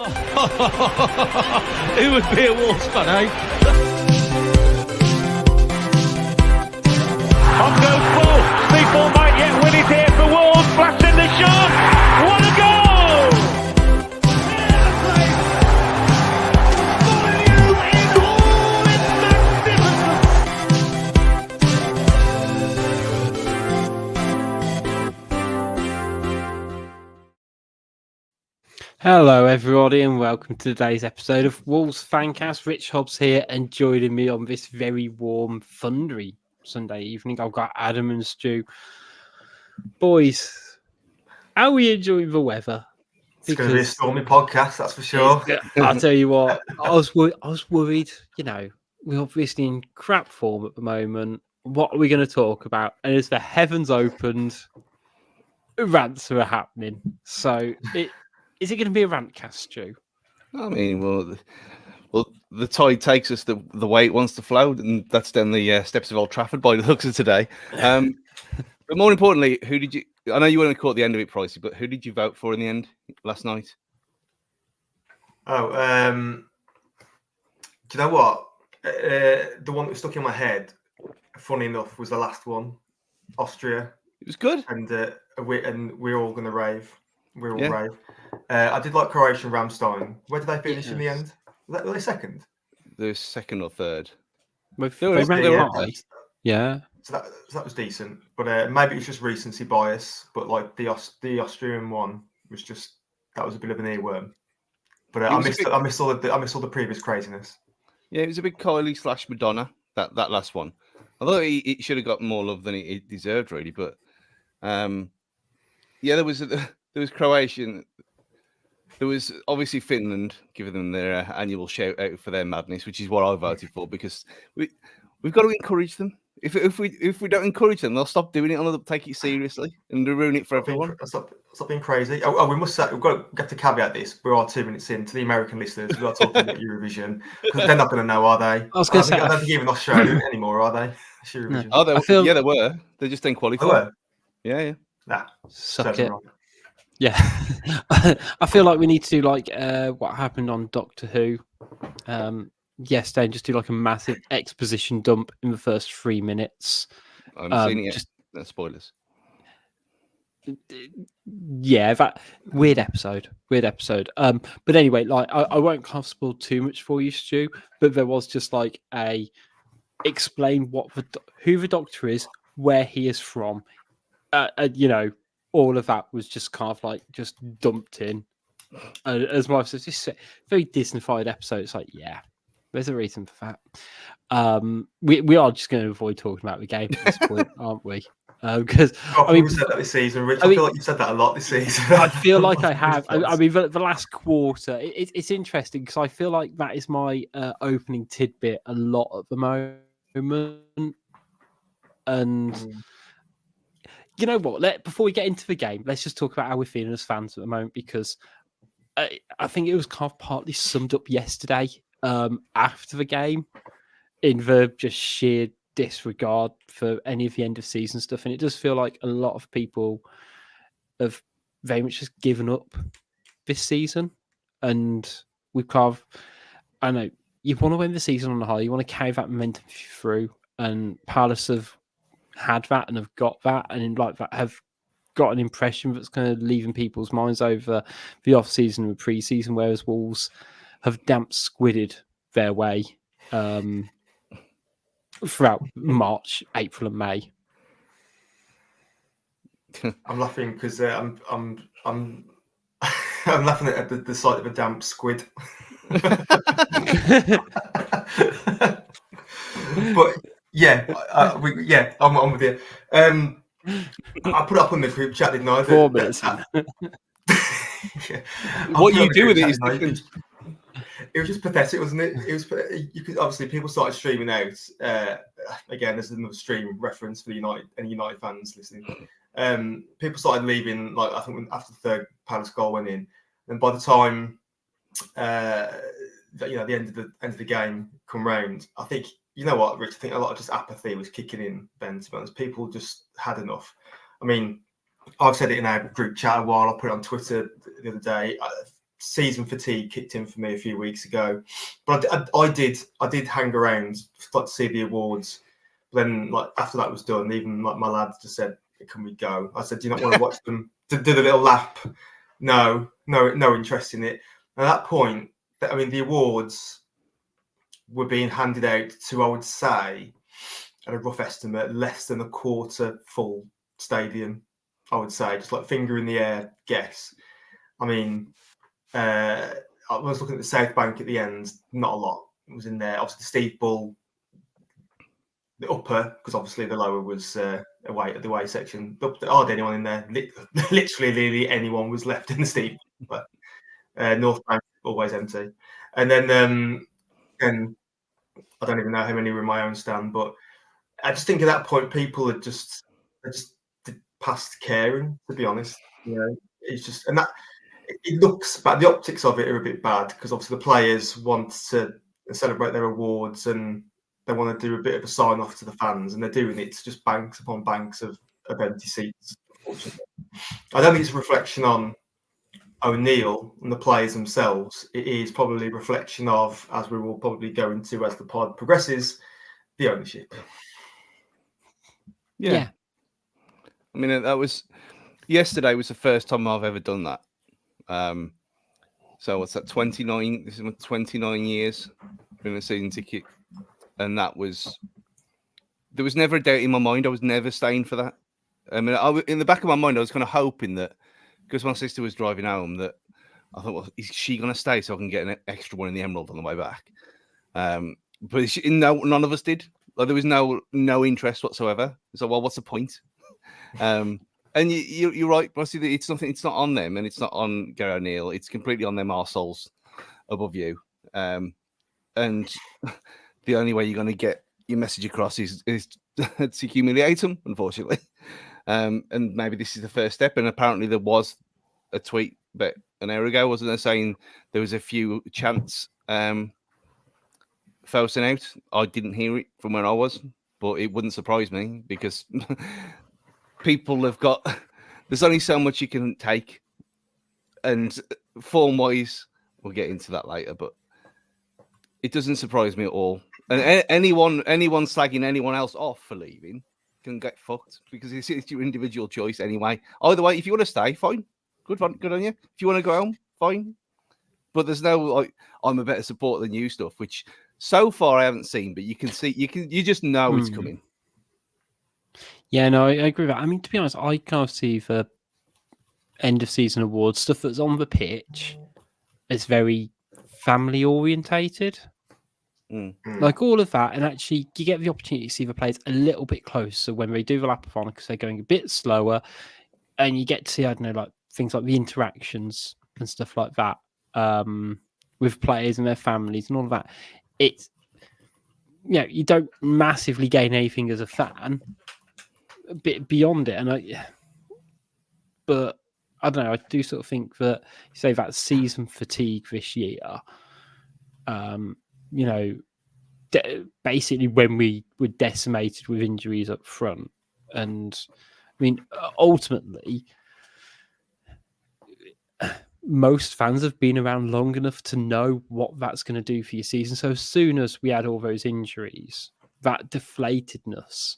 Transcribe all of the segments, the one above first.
Who would be a Wolves fan, eh? On goes ball. People might yet win it here for Wolves. Blasting the shot. What a goal! Molineux in all its magnificence. Hello, everybody, and welcome to today's episode of Wolves Fancast. Rich Hobbs here, and joining me on this very warm, thundery Sunday evening, I've got Adam and Stu. Boys, how are we enjoying the weather? It's going to be a stormy podcast, that's for sure. I'll tell you what, I was worried. You know, we're obviously in crap form at the moment. What are we going to talk about? And as the heavens opened, rants are happening. So, is it going to be a rant cast, Stu? I mean, well, the tide takes us the way it wants to flow, and that's down the steps of Old Trafford by the looks of today. But more importantly, who did you? I know you weren't caught the end of it, Pricey, but who did you vote for in the end last night? Oh, do you know what? The one that was stuck in my head, funny enough, was the last one, Austria. It was good, and we're all going to rave. We're all rave. I did like Croatia and Ramstein. Where did they finish in the end? Were they second? They were second or third. They were right. Yeah. So that was decent, but maybe it was just recency bias. But like the Austrian one was just, that was a bit of an earworm. But I missed all the previous craziness. Yeah, it was a big Kylie / Madonna, that last one. Although it should have got more love than it deserved, really. But there was Croatian. There was obviously Finland, giving them their annual shout out for their madness, which is what I voted for, because we've got to encourage them. If we don't encourage them, they'll stop doing it and they'll take it seriously and they'll ruin it for everyone. Stop being crazy. We must say, we've got to caveat this. We are 2 minutes in. To the American listeners, we are talking about Eurovision, because they're not going to know, are they? I don't think even Australia anymore, are they? Eurovision. Oh, they were. They just didn't qualify. They were? Yeah. Nah, suck it. Wrong. Yeah, I feel like we need to do like what happened on Doctor Who yesterday, and just do like a massive exposition dump in the first 3 minutes. I haven't seen it yet. Just spoilers. Yeah, that weird episode. But anyway, like I won't kind of spoil too much for you, Stu. But there was just like a explain who the Doctor is, where he is from. You know, all of that was just kind of like just dumped in. As my said, just a very Disney-fied episode. It's like, yeah, there's a reason for that. We are just going to avoid talking about the game at this point, aren't we? Because we said that this season, Rich. I feel like you said that a lot this season. I feel like I have. I mean, the last quarter, it's interesting because I feel like that is my opening tidbit a lot at the moment. And you know what? Before we get into the game, let's just talk about how we're feeling as fans at the moment, because I think it was kind of partly summed up yesterday after the game in the just sheer disregard for any of the end of season stuff. And it does feel like a lot of people have very much just given up this season. And we've kind of, I know, you want to win the season on the high, you want to carry that momentum through. And Palace have had that and have got that, and like that have got an impression that's kind of leaving people's minds over the off season and pre season, whereas Wolves have damp squidded their way throughout March, April, and May. I'm laughing because I'm laughing at the sight of a damp squid. But yeah, I'm with you. I put it up on the group chat, didn't I? 4 minutes. Yeah. What you do with it is different. It was just pathetic, wasn't it? It was. You could obviously, people started streaming out. Again, this is another stream reference for any United fans listening. People started leaving, like I think after the third Palace goal went in, and by the time the end of the game come round, I think, you know what, Rich, I think a lot of just apathy was kicking in then, to be honest. People just had enough. I mean, I've said it in our group chat a while. I put it on Twitter the other day. season fatigue kicked in for me a few weeks ago. But I did hang around to see the awards. But then, like after that was done, even like my lads just said, "Can we go?" I said, "Do you not want to watch them? Do the little lap?" No interest in it. At that point, I mean, the awards were being handed out to, I would say, at a rough estimate, less than a quarter full stadium. I would say, just like finger in the air guess. I mean, I was looking at the South Bank at the end. Not a lot was in there. Obviously, Steve Bull, the upper, because obviously the lower was away at the away section. But there hardly anyone in there. Literally, anyone was left in the Steve. But North Bank always empty. And then, and I don't even know how many were in my own stand, but I just think at that point people are just past caring. To be honest, it's just, and that it looks bad. The optics of it are a bit bad because obviously the players want to celebrate their awards and they want to do a bit of a sign off to the fans, and they're doing it to just banks upon banks of empty seats. Unfortunately, I don't think it's a reflection on O'Neill and the players themselves. It is probably a reflection of, as we will probably go into as the pod progresses, the ownership. Yeah. I mean, that was yesterday was the first time I've ever done that. So what's that? 29. This is my 29 years in a season ticket, and there was never a doubt in my mind I was never staying for that. I mean, in the back of my mind, I was kind of hoping that, because my sister was driving home, that I thought, well, is she going to stay so I can get an extra one in the Emerald on the way back? But none of us did. Like, there was no interest whatsoever. So, well, what's the point? And you're right, Bossy, it's not on them, and it's not on Gary O'Neill. It's completely on them arseholes above you. And the only way you're going to get your message across is to humiliate them, unfortunately. And maybe this is the first step. And apparently there was a tweet about an hour ago, wasn't there, saying there was a few chants forcing out. I didn't hear it from where I was, but it wouldn't surprise me because people have got. There's only so much you can take, and form-wise, we'll get into that later. But it doesn't surprise me at all. And anyone slagging anyone else off for leaving can get fucked because it's your individual choice anyway. Either way, if you want to stay, fine, good on you. If you want to go home, fine. But there's no like I'm a better supporter than you stuff, which so far I haven't seen. But you just know it's coming. Yeah, no, I agree with that. I mean, to be honest, I kind of see the end of season awards stuff that's on the pitch. It's very family orientated. Like all of that, and actually you get the opportunity to see the players a little bit closer when they do the lapathon because they're going a bit slower, and you get to see, I don't know, like things like the interactions and stuff like that with players and their families and all of that. It's you don't massively gain anything as a fan, a bit beyond it, but I don't know. I do sort of think that you say that season fatigue this year. Basically when we were decimated with injuries up front. And I mean, ultimately, most fans have been around long enough to know what that's going to do for your season. So as soon as we had all those injuries, that deflatedness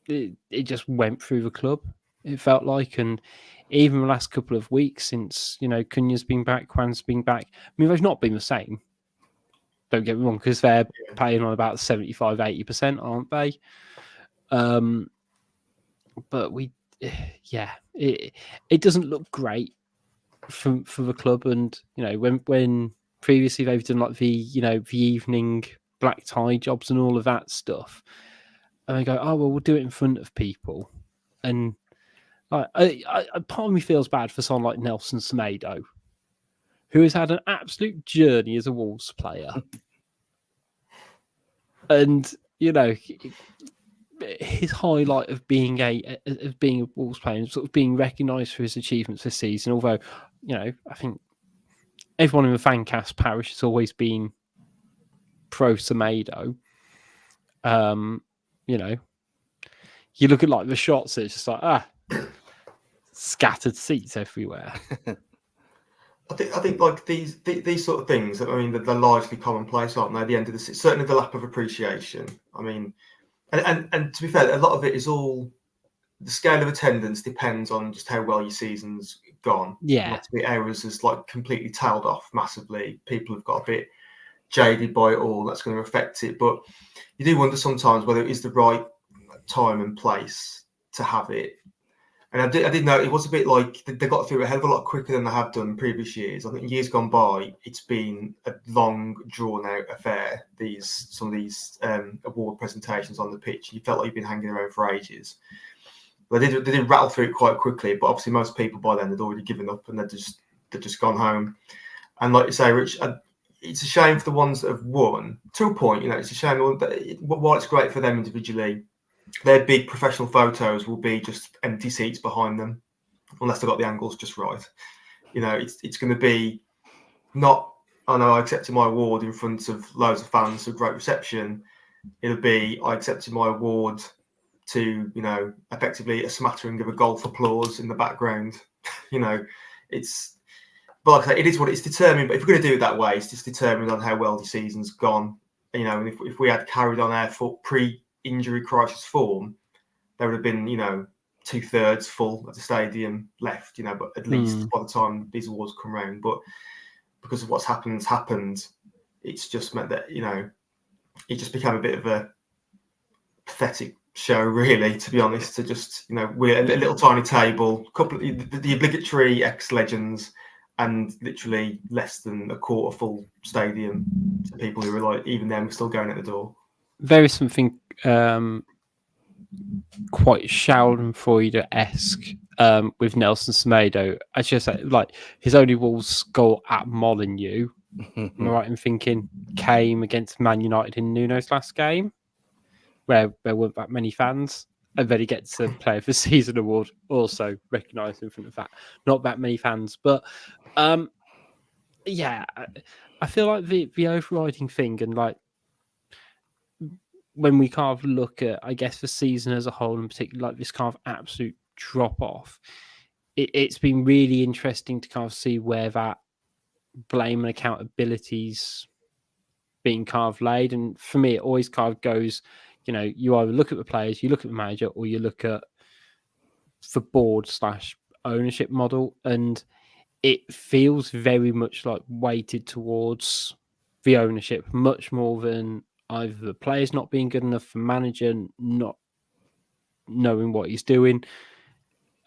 it just went through the club. It felt like, and even the last couple of weeks since, Cunha's been back, Juan's been back, I mean, they've not been the same. Don't get me wrong, because they're paying on about 75-80%, aren't they? But it doesn't look great for the club. And when previously they've done like the evening black tie jobs and all of that stuff, and they go, oh well, we'll do it in front of people, and part of me feels bad for someone like Nelson Semedo, who has had an absolute journey as a Wolves player. And, his highlight of being a Wolves player and sort of being recognised for his achievements this season, although, I think everyone in the Fancast parish has always been pro Semedo. You look at like the shots, it's just like, scattered seats everywhere. I think like these sort of things. I mean, they're largely commonplace, aren't they? At the end of the certainly the lack of appreciation. I mean, and to be fair, a lot of it is all the scale of attendance depends on just how well your season's gone. Yeah. The errors has like completely tailed off massively. People have got a bit jaded by it all. That's going to affect it. But you do wonder sometimes whether it is the right time and place to have it. And I did know it was a bit like they got through a hell of a lot quicker than they have done in previous years. I think years gone by, it's been a long, drawn-out affair. Some of these award presentations on the pitch, you felt like you've been hanging around for ages. They did rattle through it quite quickly, but obviously most people by then had already given up and they'd just gone home. And like you say, Rich, it's a shame for the ones that have won. To a point, it's a shame that while it's great for them individually, their big professional photos will be just empty seats behind them, unless they got the angles just right. It's going to be not, oh no, I accepted my award in front of loads of fans, a great reception. It'll be, I accepted my award to, effectively a smattering of a golf applause in the background. It's, but like I say, it is what it's determined. But if we're going to do it that way, it's just determined on how well the season's gone. And if we had carried on our pre-injury crisis form, there would have been, 2/3 full at the stadium left, but at least by the time these awards come round. But because of what's happened, it's just meant that, it just became a bit of a pathetic show, really, to be honest. To just, we're a little tiny table, couple of the obligatory ex-legends, and literally less than a quarter full stadium to people who were like, even then, we're still going at the door. There is something quite Schadenfreude-esque with Nelson Semedo. I should say, like, his only Wolves goal at Molineux, am I right in thinking, came against Man United in Nuno's last game, where there weren't that many fans. And then he gets a Player of the Season award, also recognised in front of that. Not that many fans. But, yeah, I feel like the overriding thing, and like, when we kind of look at, I guess, the season as a whole, and particularly like this kind of absolute drop off, it's been really interesting to kind of see where that blame and accountability's being kind of laid. And for me, it always kind of goes, you either look at the players, you look at the manager, or you look at the board/ownership model. And it feels very much like weighted towards the ownership, much more than either the players not being good enough, the manager not knowing what he's doing.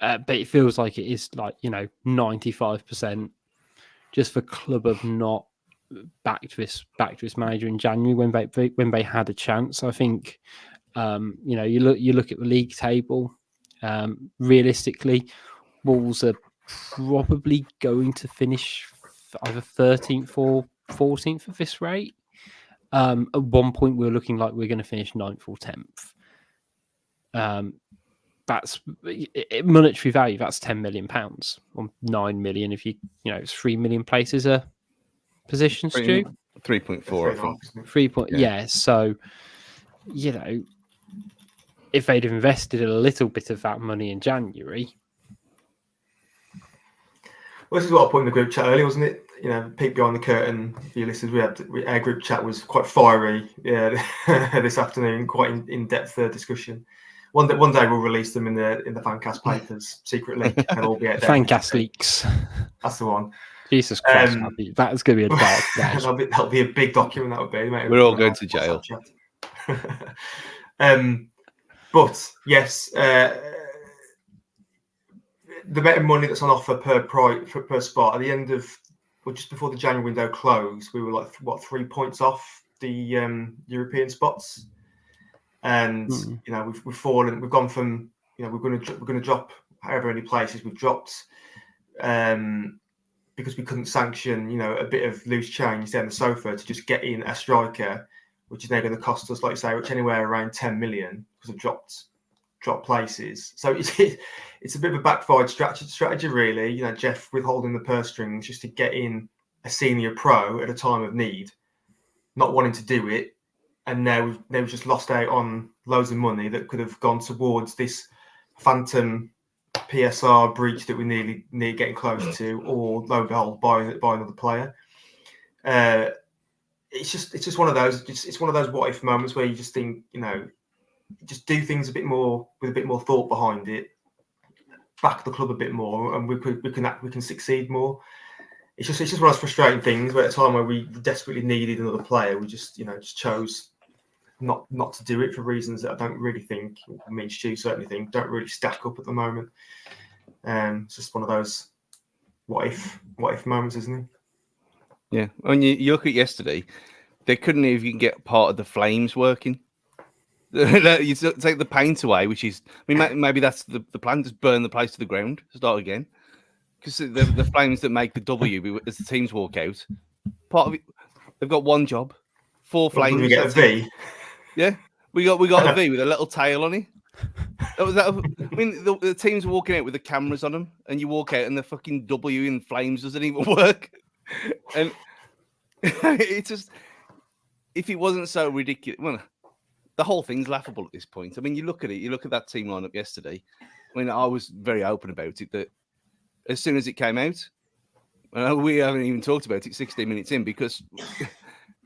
But it feels like it is like, 95% just the club have not backed this manager in January when they had a chance. I think, you look at the league table, realistically, Wolves are probably going to finish either 13th or 14th at this rate. At one point, we were looking like we're going to finish 9th or 10th. That's monetary value. That's £10 million, or 9 million if it's 3 million places a position, Stu. 3.4, I think. 3 point, yeah. So, if they'd have invested a little bit of that money in January. Well, this is what I put in the group chat earlier, wasn't it? Peek behind the curtain for your listeners. Our group chat was quite fiery this afternoon, quite in-depth discussion. One day we'll release them in the Fancast papers secretly, and all be out there. Fancast leaks. That's the one. Jesus Christ, that's going to be a dark day. that'll be a big document. That would be. Mate. We're all going to jail. But yes, the amount of money that's on offer per spot at the end of, well, just before the January window closed, we were like 3 points off the European spots, and we've fallen. We've gone from we're going to drop however many places we've dropped, because we couldn't sanction a bit of loose change down the sofa to just get in a striker, which is now going to cost us, like you say, which anywhere around 10 million because of dropped places. So it's a bit of a backfired strategy, really. Jeff withholding the purse strings just to get in a senior pro at a time of need, not wanting to do it, and now we've just lost out on loads of money that could have gone towards this phantom PSR breach that we nearly getting close to, or lo and behold, buy another player. It's just one of those. It's one of those what if moments where you just think, just do things with a bit more thought behind it, back the club a bit more, and we can succeed more. It's just one of those frustrating things where at a time where we desperately needed another player, we just chose not to do it for reasons that I don't really think, Stu certainly think, don't really stack up at the moment. It's just one of those what if moments, isn't it? Yeah. When you look at yesterday, they couldn't even get part of the flames working. You take the paint away, which is, maybe that's the plan, just burn the place to the ground, start again. Because the flames that make the W as the teams walk out, part of it, they've got one job, 4 flames. We get a V. Yeah, we got a V with a little tail on it. The team's walking out with the cameras on them, and you walk out and the fucking W in flames doesn't even work. And it's just, if it wasn't so ridiculous, well, the whole thing's laughable at this point. You look at it, you look at that team lineup yesterday. I was very open about it that as soon as it came out, we haven't even talked about it 16 minutes in, because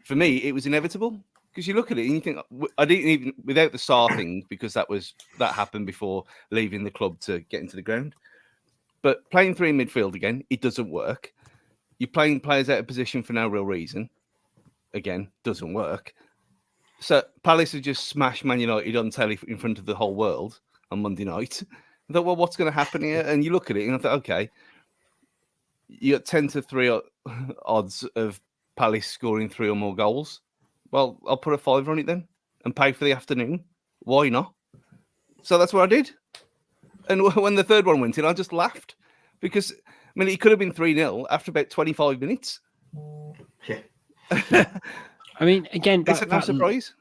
for me it was inevitable. Because you look at it and you think, I didn't even, without the Sarr thing, because that happened before leaving the club to get into the ground. But playing 3 in midfield again, it doesn't work. You're playing players out of position for no real reason. Again, doesn't work. So Palace have just smashed Man United on telly in front of the whole world on Monday night. I thought, well, what's going to happen here? And you look at it and I thought, okay, you got 10-3 odds of Palace scoring 3 or more goals. Well, I'll put a 5 on it then and pay for the afternoon. Why not? So that's what I did. And when the third one went in, I just laughed because, it could have been 3-0 after about 25 minutes. Yeah. Again, it's no surprise.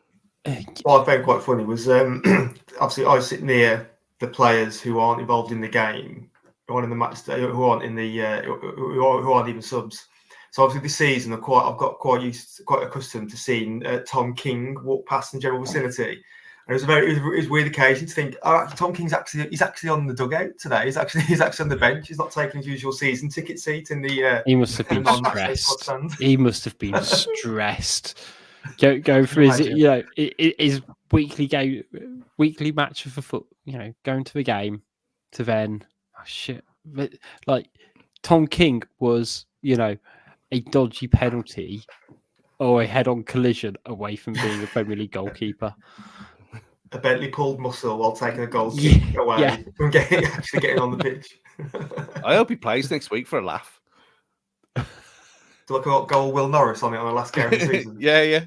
What I found quite funny was obviously I sit near the players who aren't involved in the game, who aren't in the match, who aren't even subs. So obviously this season, I've got quite accustomed to seeing Tom King walk past in general vicinity, and it was a weird occasion to think, Tom King's actually on the dugout today. He's actually on the bench. He's not taking his usual season ticket seat in the. He must have been stressed. He must have been stressed. Go for his weekly match of foot. Going to the game to then shit. But, Tom King was a dodgy penalty or a head-on collision away from being a Premier League goalkeeper. A Bentley pulled muscle while taking a goal kick away from actually getting on the pitch. I hope he plays next week for a laugh. To look at goal Will Norris on it on the last game of the season. Yeah.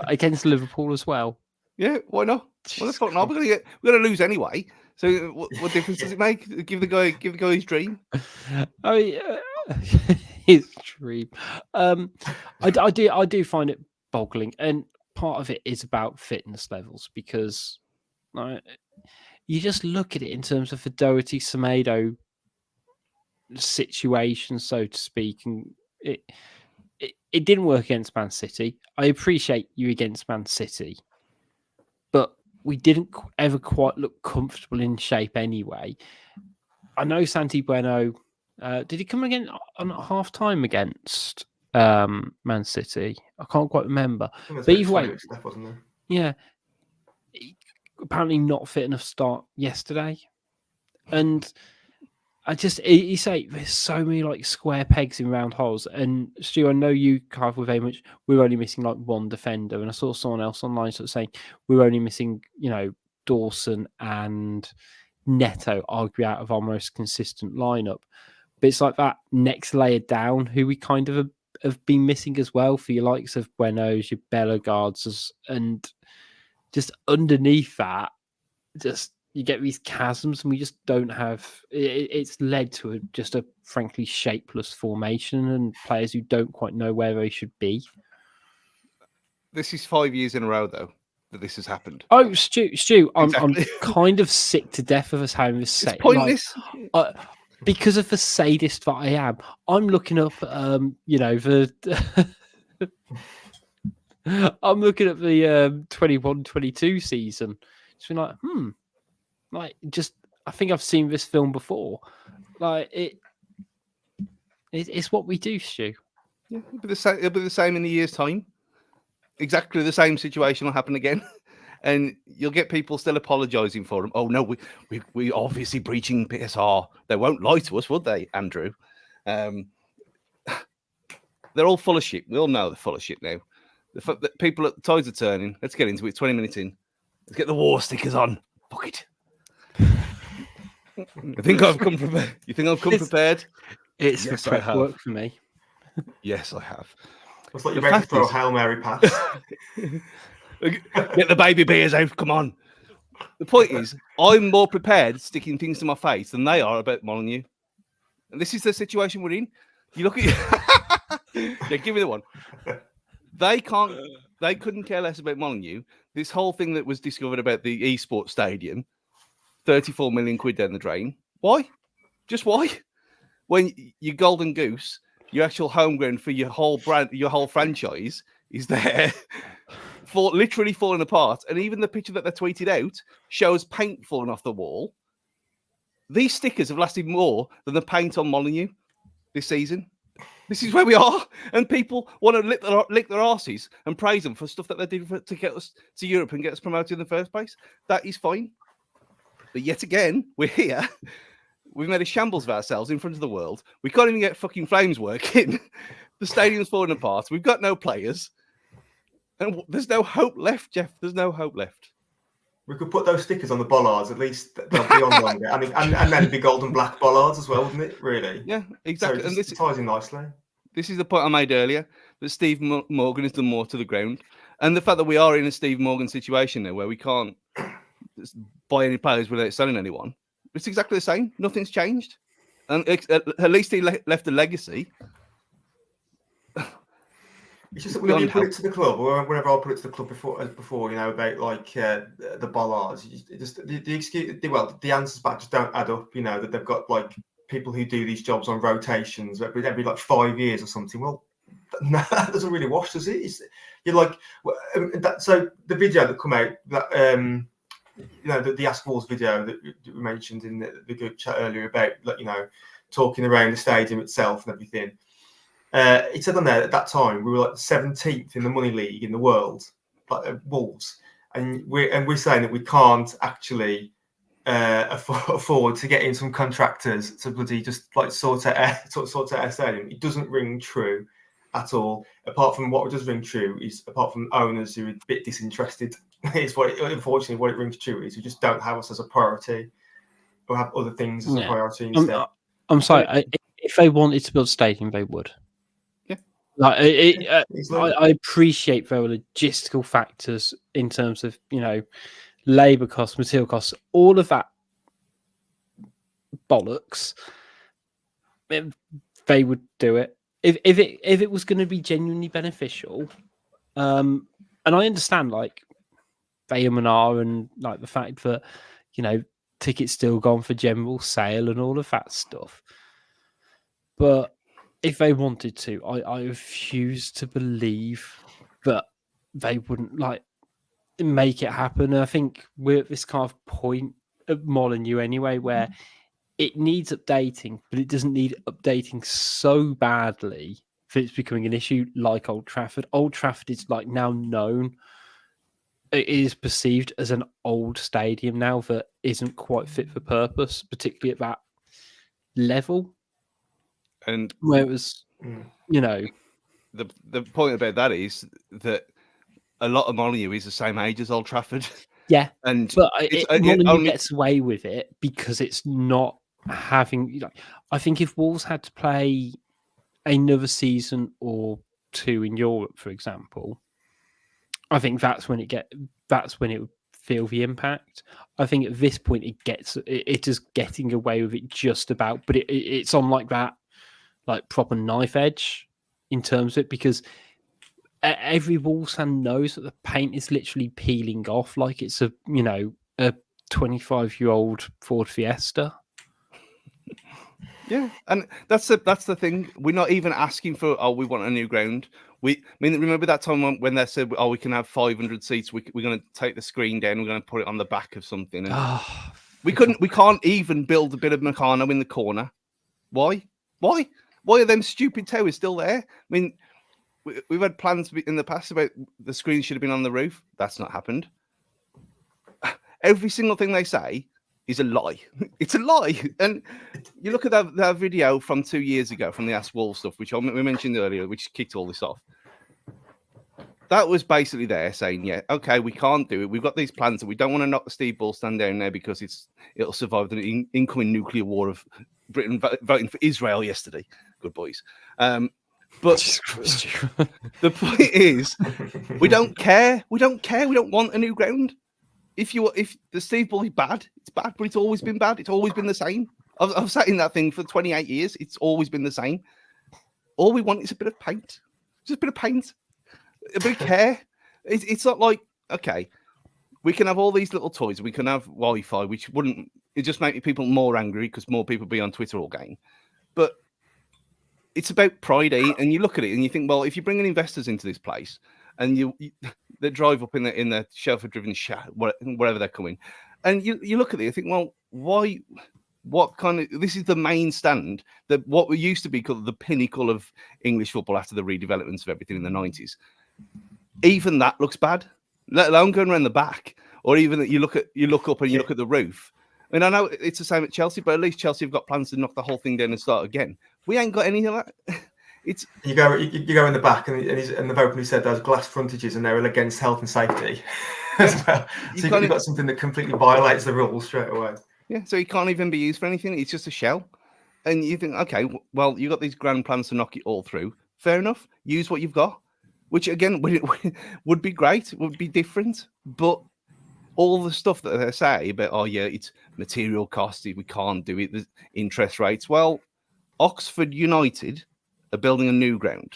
Against Liverpool as well. Yeah, why not? What the fuck not? We're gonna lose anyway. So what difference does it make? Give the guy his dream. His dream. I do find it boggling, and part of it is about fitness levels, because you just look at it in terms of the Doherty Semedo situation, so to speak, and it didn't work against Man City. I appreciate you against Man City, but we didn't ever quite look comfortable in shape anyway. I know Santi Bueno. Did he come again on half time against Man City? I can't quite remember. But either way, yeah, apparently not fit enough start yesterday. And you say there's so many square pegs in round holes. And Stu, I know you carve with very much. We're only missing one defender, and I saw someone else online sort of saying we're only missing Dawson and Neto argue out of our most consistent lineup. But it's like that next layer down who we kind of have been missing as well, for your likes of Buenos, your Bellegardes, and just underneath that, just you get these chasms, and we just don't have. It's led to just a frankly shapeless formation and players who don't quite know where they should be. This is 5 years in a row, though, that this has happened. Oh, Stu, exactly. I'm kind of sick to death of us having this. It's pointless. Because of the sadist that I am, I'm looking up, I'm looking at the 21-22 season. It's been I think I've seen this film before. Like it's what we do, Stu. Yeah, it'll be the same in a year's time. Exactly the same situation will happen again. And you'll get people still apologising for them. Oh no, we obviously breaching PSR. They won't lie to us, would they, Andrew? They're all full of shit. We all know they're full of shit now. The people at the tides are turning. Let's get into it. 20 minutes in. Let's get the war stickers on. Fuck it. You think I've come prepared? It's Yes, for prep work for me. Yes, I have. It's like you're ready to throw a Hail Mary pass. Get the baby beers out. Come on. The point is, I'm more prepared sticking things to my face than they are about Molineux. And this is the situation we're in. You look at yeah, give me the one. They couldn't care less about Molineux. This whole thing that was discovered about the esports stadium, 34 million quid down the drain. Why? Just why? When your golden goose, your actual home ground for your whole brand, your whole franchise is there, literally falling apart. And even the picture that they tweeted out shows paint falling off the wall. These stickers have lasted more than the paint on Molineux this season. This is where we are, and people want to lick their arses and praise them for stuff that they did to get us to Europe and get us promoted in the first place. That is fine. But yet again, we're here. We've made a shambles of ourselves in front of the world. We can't even get fucking flames working. The stadium's falling apart. We've got no players. And there's no hope left, Jeff. There's no hope left. We could put those stickers on the bollards. At least they'll be on longer. I mean, and then the gold and black bollards as well, wouldn't it? Really? Yeah, exactly. So And this ties in nicely. This is the point I made earlier, that Steve Morgan has done more to the ground. And the fact that we are in a Steve Morgan situation now where we can't buy any players without selling anyone, it's exactly the same. Nothing's changed. And at least he left a legacy. It's just that whenever you put it to the club, or whenever I put it to the club before, you know, about like the bollards, the excuse, the answers back just don't add up. You know, that they've got like people who do these jobs on rotations every like 5 years or something. Well, no, that doesn't really wash, does it? You're like so the video that come out that you know, the Ask Walls video that we mentioned in the group chat earlier about, like, you know, talking around the stadium itself and everything. It said on there at that time we were like 17th in the money league in the world, like Wolves, and we're saying that we can't actually afford to get in some contractors to bloody just like sort out our stadium. It doesn't ring true at all. Apart from what does ring true is, apart from owners who are a bit disinterested, is unfortunately what it rings true is we just don't have us as a priority, or have other things as a priority instead. I'm sorry. If they wanted to build a stadium, they would. Yeah. Like I appreciate there were logistical factors in terms of, you know, labour costs, material costs, all of that bollocks. They would do it if it was going to be genuinely beneficial. And I understand, like, Bayern and like the fact that, you know, tickets still gone for general sale and all of that stuff. But if they wanted to, I refuse to believe that they wouldn't like make it happen. And I think we're at this kind of point at Molineux anyway, where it needs updating, but it doesn't need updating so badly that it's becoming an issue like Old Trafford. Old Trafford is like now known. It is perceived as an old stadium now that isn't quite fit for purpose, particularly at that level. And where it was, you know, the point about that is that a lot of Molineux is the same age as Old Trafford. Yeah, and but Molineux gets away with it because it's not having. Like, I think if Wolves had to play another season or two in Europe, for example, I think that's when it would feel the impact. I think at this point it is getting away with it just about, but it's on like that, like proper knife edge in terms of it, because every Wolves fan knows that the paint is literally peeling off like it's a 25-year-old Ford Fiesta. Yeah, and that's the thing. We're not even asking for, we want a new ground. Remember that time when they said, we can have 500 seats. We're going to take the screen down. We're going to put it on the back of something. And We can't even build a bit of Meccano in the corner. Why? Why are them stupid towers still there? I mean, we've had plans in the past about the screen should have been on the roof. That's not happened. Every single thing they say is a lie. It's a lie. And you look at that video from 2 years ago from the Ask Wall stuff, which we mentioned earlier, which kicked all this off. That was basically there saying, yeah, okay, we can't do it. We've got these plans and we don't want to knock the Steve Ball stand down there because it'll survive the incoming nuclear war of Britain voting for Israel yesterday. Good boys. But the point is, we don't care. We don't care. We don't want a new ground. If the Steve Ball is bad, it's bad, but it's always been bad. It's always been the same. I've sat in that thing for 28 years. It's always been the same. All we want is a bit of paint. Just a bit of paint. A bit of care. It's not like, okay, we can have all these little toys. We can have Wi-Fi, which it just make people more angry because more people be on Twitter all game. But it's about Pride, and you look at it and you think, well, if you're bringing investors into this place and they drive up in the chauffeur-driven wherever they're coming, and you look at it, you think, well, why? What kind of? This is the main stand that what used to be called the pinnacle of English football after the redevelopments of everything in the 90s. Even that looks bad. Let alone going around the back, or even that you look up and you look at the roof. I mean, I know it's the same at Chelsea, but at least Chelsea have got plans to knock the whole thing down and start again. We ain't got any of that. It's you go in the back, and they've openly said those glass frontages, and they're against health and safety as well. So you've got something that completely violates the rules straight away. Yeah, so it can't even be used for anything. It's just a shell. And you think, okay, well, you've got these grand plans to knock it all through. Fair enough. Use what you've got, which, again, would be great, would be different. But all the stuff that they say about, oh, yeah, it's material costs, we can't do it, there's interest rates. Well, Oxford United are building a new ground.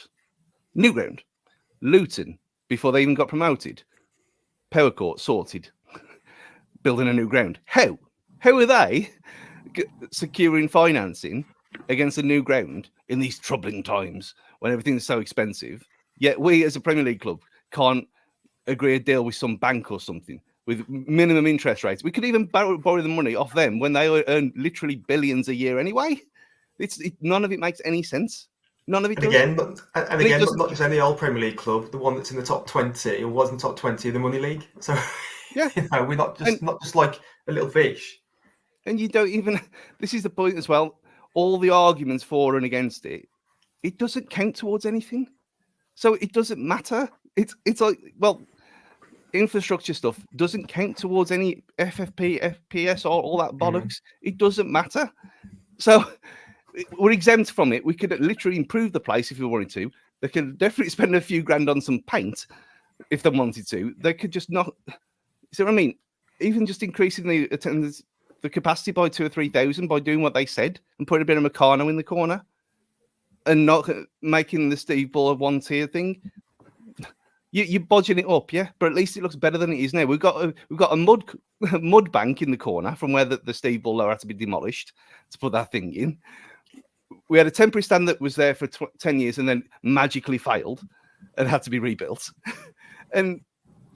New ground. Luton, before they even got promoted. Power court sorted. Building a new ground. How? How are they securing financing against a new ground in these troubling times when everything's so expensive? Yet we, as a Premier League club, can't agree a deal with some bank or something with minimum interest rates. We could even borrow the money off them when they earn literally billions a year anyway. None of it makes any sense. None of it does. Again, not just any old Premier League club, the one that's in the top 20 or was in the top 20 of the Money League. So yeah, we're not just like a little fish. And you don't even. This is the point as well. All the arguments for and against it doesn't count towards anything. So it doesn't matter. It's like, well, infrastructure stuff doesn't count towards any FFP, FPS, or all that bollocks. It doesn't matter. So we're exempt from it. We could literally improve the place if we wanted to. They could definitely spend a few grand on some paint if they wanted to. They could just not. See what I mean? Even just increasing the attendance, the capacity by 2,000 or 3,000 by doing what they said and putting a bit of Meccano in the corner and not making the Steve Ball a one-tier thing. You're bodging it up, yeah, but at least it looks better than it is now. We've got a mud bank in the corner from where the Steve Ball had to be demolished to put that thing in. We had a temporary stand that was there for 10 years and then magically failed and had to be rebuilt. And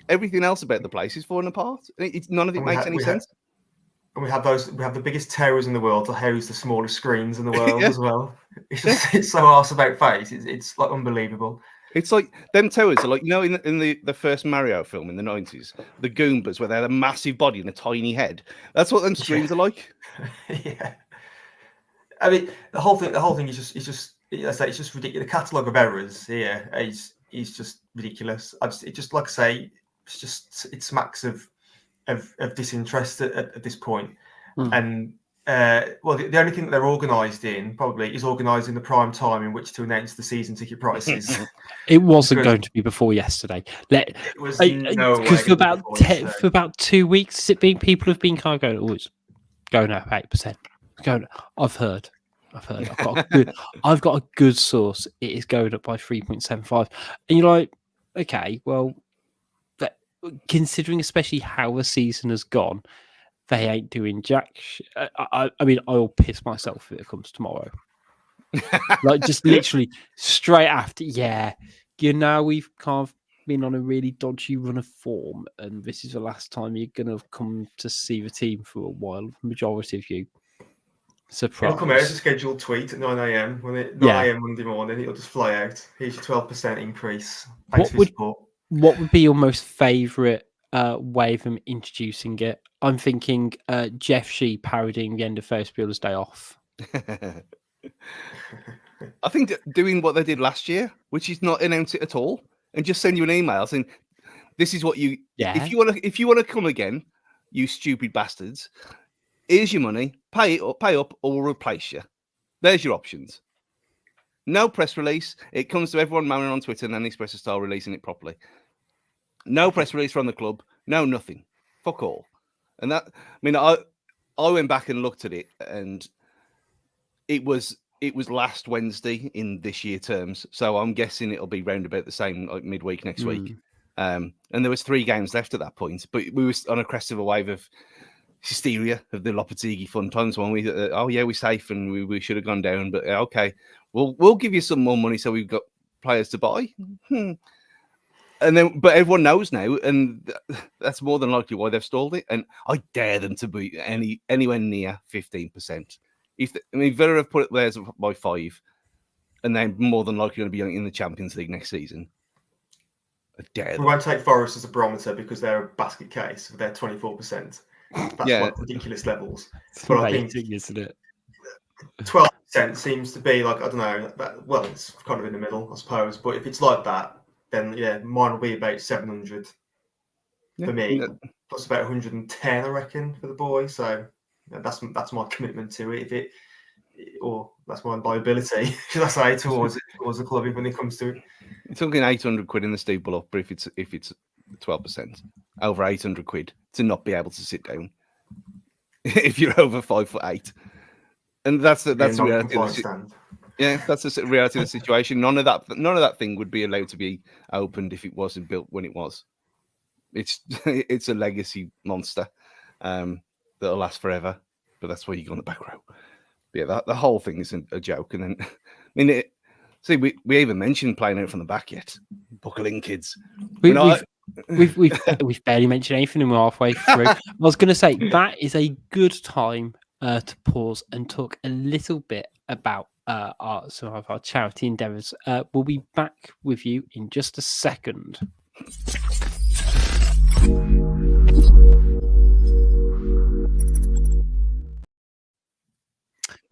everything else about the place is falling apart. None of it makes any sense. And we have the biggest towers in the world to house the smallest screens in the world as well. It's so arse about face. It's like unbelievable. It's like them towers are like, you know, in the first Mario film in the 90s, the Goombas where they had a massive body and a tiny head. That's what them screens are like. Yeah. I mean, the whole thing is just it's just ridiculous. The catalogue of errors here is just ridiculous. It smacks of disinterest at this point. And well, the only thing that they're organised in probably is organising the prime time in which to announce the season ticket prices. It wasn't going to be before yesterday. It was because for about 2 weeks, people have been kind of going, oh, it's going up 8%. I've heard. I've got a good source. It is going up by 3.75, and you're like, okay, well, considering especially how the season has gone, they ain't doing jack. I mean, I'll piss myself if it comes tomorrow. Like just literally straight after. Yeah, we've been on a really dodgy run of form, and this is the last time you're going to come to see the team for a while. The majority of you. Surprise. It'll come out as a scheduled tweet at 9 a.m. 9 a.m. Monday morning. It'll just fly out. Here's your 12% increase. Thanks for your support. What would be your most favourite way of them introducing it? I'm thinking Jeff Shee parodying the end of Ferris Bueller's Day Off. I think doing what they did last year, which is not announce it at all, and just send you an email saying, "This is what you. Yeah. If you want to come again, you stupid bastards. Here's your money. Pay up, or we'll replace you. There's your options. No press release. It comes to everyone moaning on Twitter, and then Express style releasing it properly. No press release from the club. No nothing. Fuck all. And that. I mean, I went back and looked at it, and it was last Wednesday in this year terms. So I'm guessing it'll be round about the same like midweek next week. And there was 3 games left at that point, but we were on a crest of a wave of hysteria of the Lopetegui fun times when we we're safe and we should have gone down, but okay, we'll give you some more money so we've got players to buy. And then, but everyone knows now, and that's more than likely why they've stalled it. And I dare them to be anywhere near 15%. Villa have put it theirs by 5, and they're more than likely going to be in the Champions League next season. I dare them. We won't take Forest as a barometer because they're a basket case. They're 24%. That's like ridiculous levels. But I think, isn't it? 12% seems to be like, I don't know. It's kind of in the middle, I suppose. But if it's like that, then mine will be about 700 for me. Plus about 110, I reckon, for the boy. So that's my commitment to it. Or that's my liability, should I say, towards the club when it comes to it. You're talking 800 quid in the Steve Bullock, but if it's 12%, over 800 quid to not be able to sit down if you're over 5'8", and that's the reality. That's the reality of the situation. None of that thing would be allowed to be opened if it wasn't built when it was. It's a legacy monster that'll last forever. But that's why you go on the back row. But yeah, the whole thing is a joke. And then, we even mentioned playing out from the back yet. Buckle in, kids. We've barely mentioned anything, and we're halfway through. I was going to say that is a good time to pause and talk a little bit about some of our charity endeavours. We'll be back with you in just a second.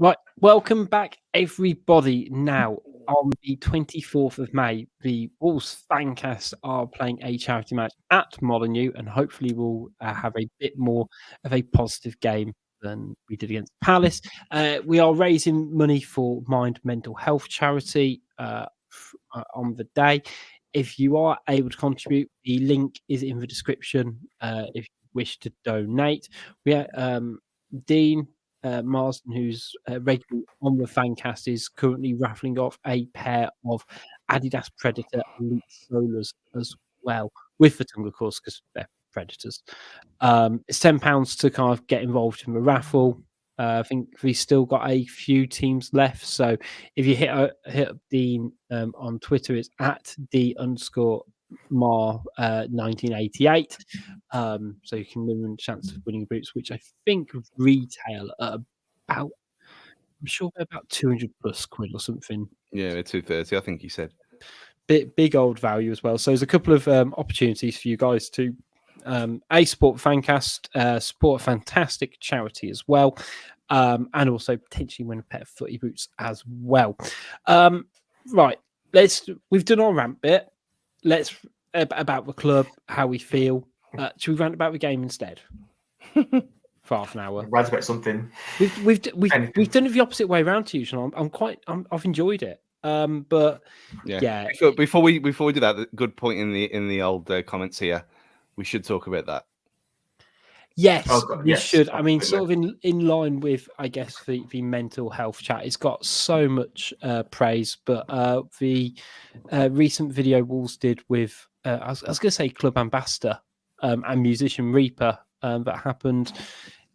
Right, welcome back, everybody. Now, on the 24th of May, the Wolves Fancast are playing a charity match at Molineux, and hopefully we'll have a bit more of a positive game than we did against Palace. We are raising money for Mind Mental Health charity on the day. If you are able to contribute, the link is in the description if you wish to donate. We Dean Marsden, who's regularly on the Fancast, is currently raffling off a pair of Adidas Predator Elite Solars as well, with the tongue, of course, because they're Predators. It's £10 to kind of get involved in the raffle. I think we've still got a few teams left. So if you hit up Dean on Twitter, it's at @D_Mar1988. So you can win a chance of winning boots, which I think retail at about, I'm sure they're about 200 plus quid or something. Yeah, they're 230, I think he said. Big old value as well. So there's a couple of opportunities for you guys to support Fancast, support a fantastic charity as well, and also potentially win a pair of footy boots as well. Right, we've done our rant bit. Let's about the club, how we feel. Should we rant about the game instead? For half an hour. Rant about something. We've done it the opposite way around to you, I've enjoyed it. But yeah. Before we do that, good point in the old comments here. We should talk about that. Yes, we should. I mean, sort of in line with, I guess, the mental health chat. It's got so much praise, but the recent video Wolves did with, I was going to say club ambassador and musician Reaper that happened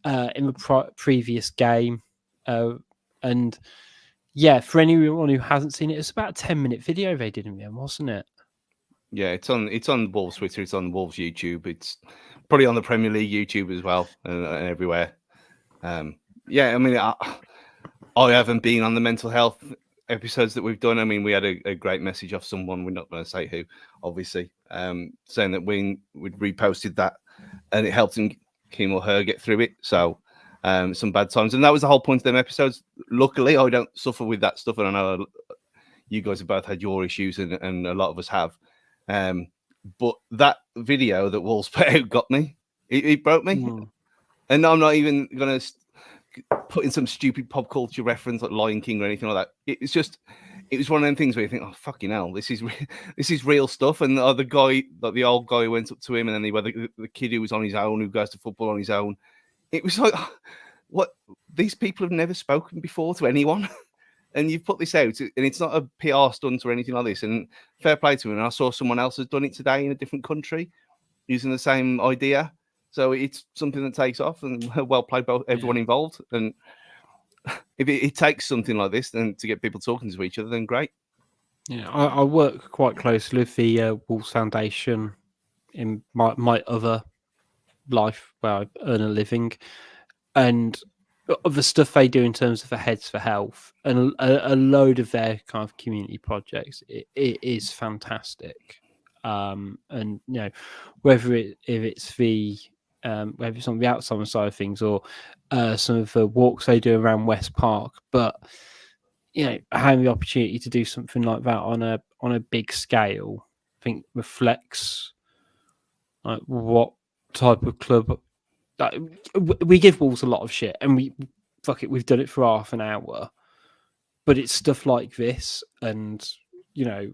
in the previous game. And yeah, for anyone who hasn't seen it, it's about a 10-minute video they did in the end, wasn't it? Yeah, it's on Wolves Twitter, it's on Wolves YouTube, it's probably on the Premier League YouTube as well, and everywhere. Yeah, I mean, I haven't been on the mental health episodes that we've done. I mean, we had a great message off someone, we're not going to say who, obviously, saying that we'd reposted that and it helped him or her get through it. So some bad times, and that was the whole point of them episodes. Luckily, I don't suffer with that stuff, and I know you guys have both had your issues, and a lot of us have. But that video that Wolves put out got me. It broke me, and I'm not even going to put in some stupid pop culture reference like Lion King or anything like that. It was one of them things where you think, oh fucking hell, this is real stuff. And the other guy, like the old guy, who went up to him, and then the kid who was on his own, who goes to football on his own. It was like, what? These people have never spoken before to anyone, and you've put this out, and it's not a PR stunt or anything like this. And fair play to him. And I saw someone else has done it today in a different country using the same idea. So it's something that takes off, and well played by everyone involved. And if it takes something like this then to get people talking to each other, then great. Yeah, I work quite closely with the Wolves Foundation in my other life where I earn a living, and of the stuff they do in terms of the Heads for Health and a load of their kind of community projects, it is fantastic. And whether it's on the outside side of things or some of the walks they do around West Park, but having the opportunity to do something like that on a big scale, I think reflects like what type of club. We give Wolves a lot of shit, and we've done it for half an hour, but it's stuff like this, and the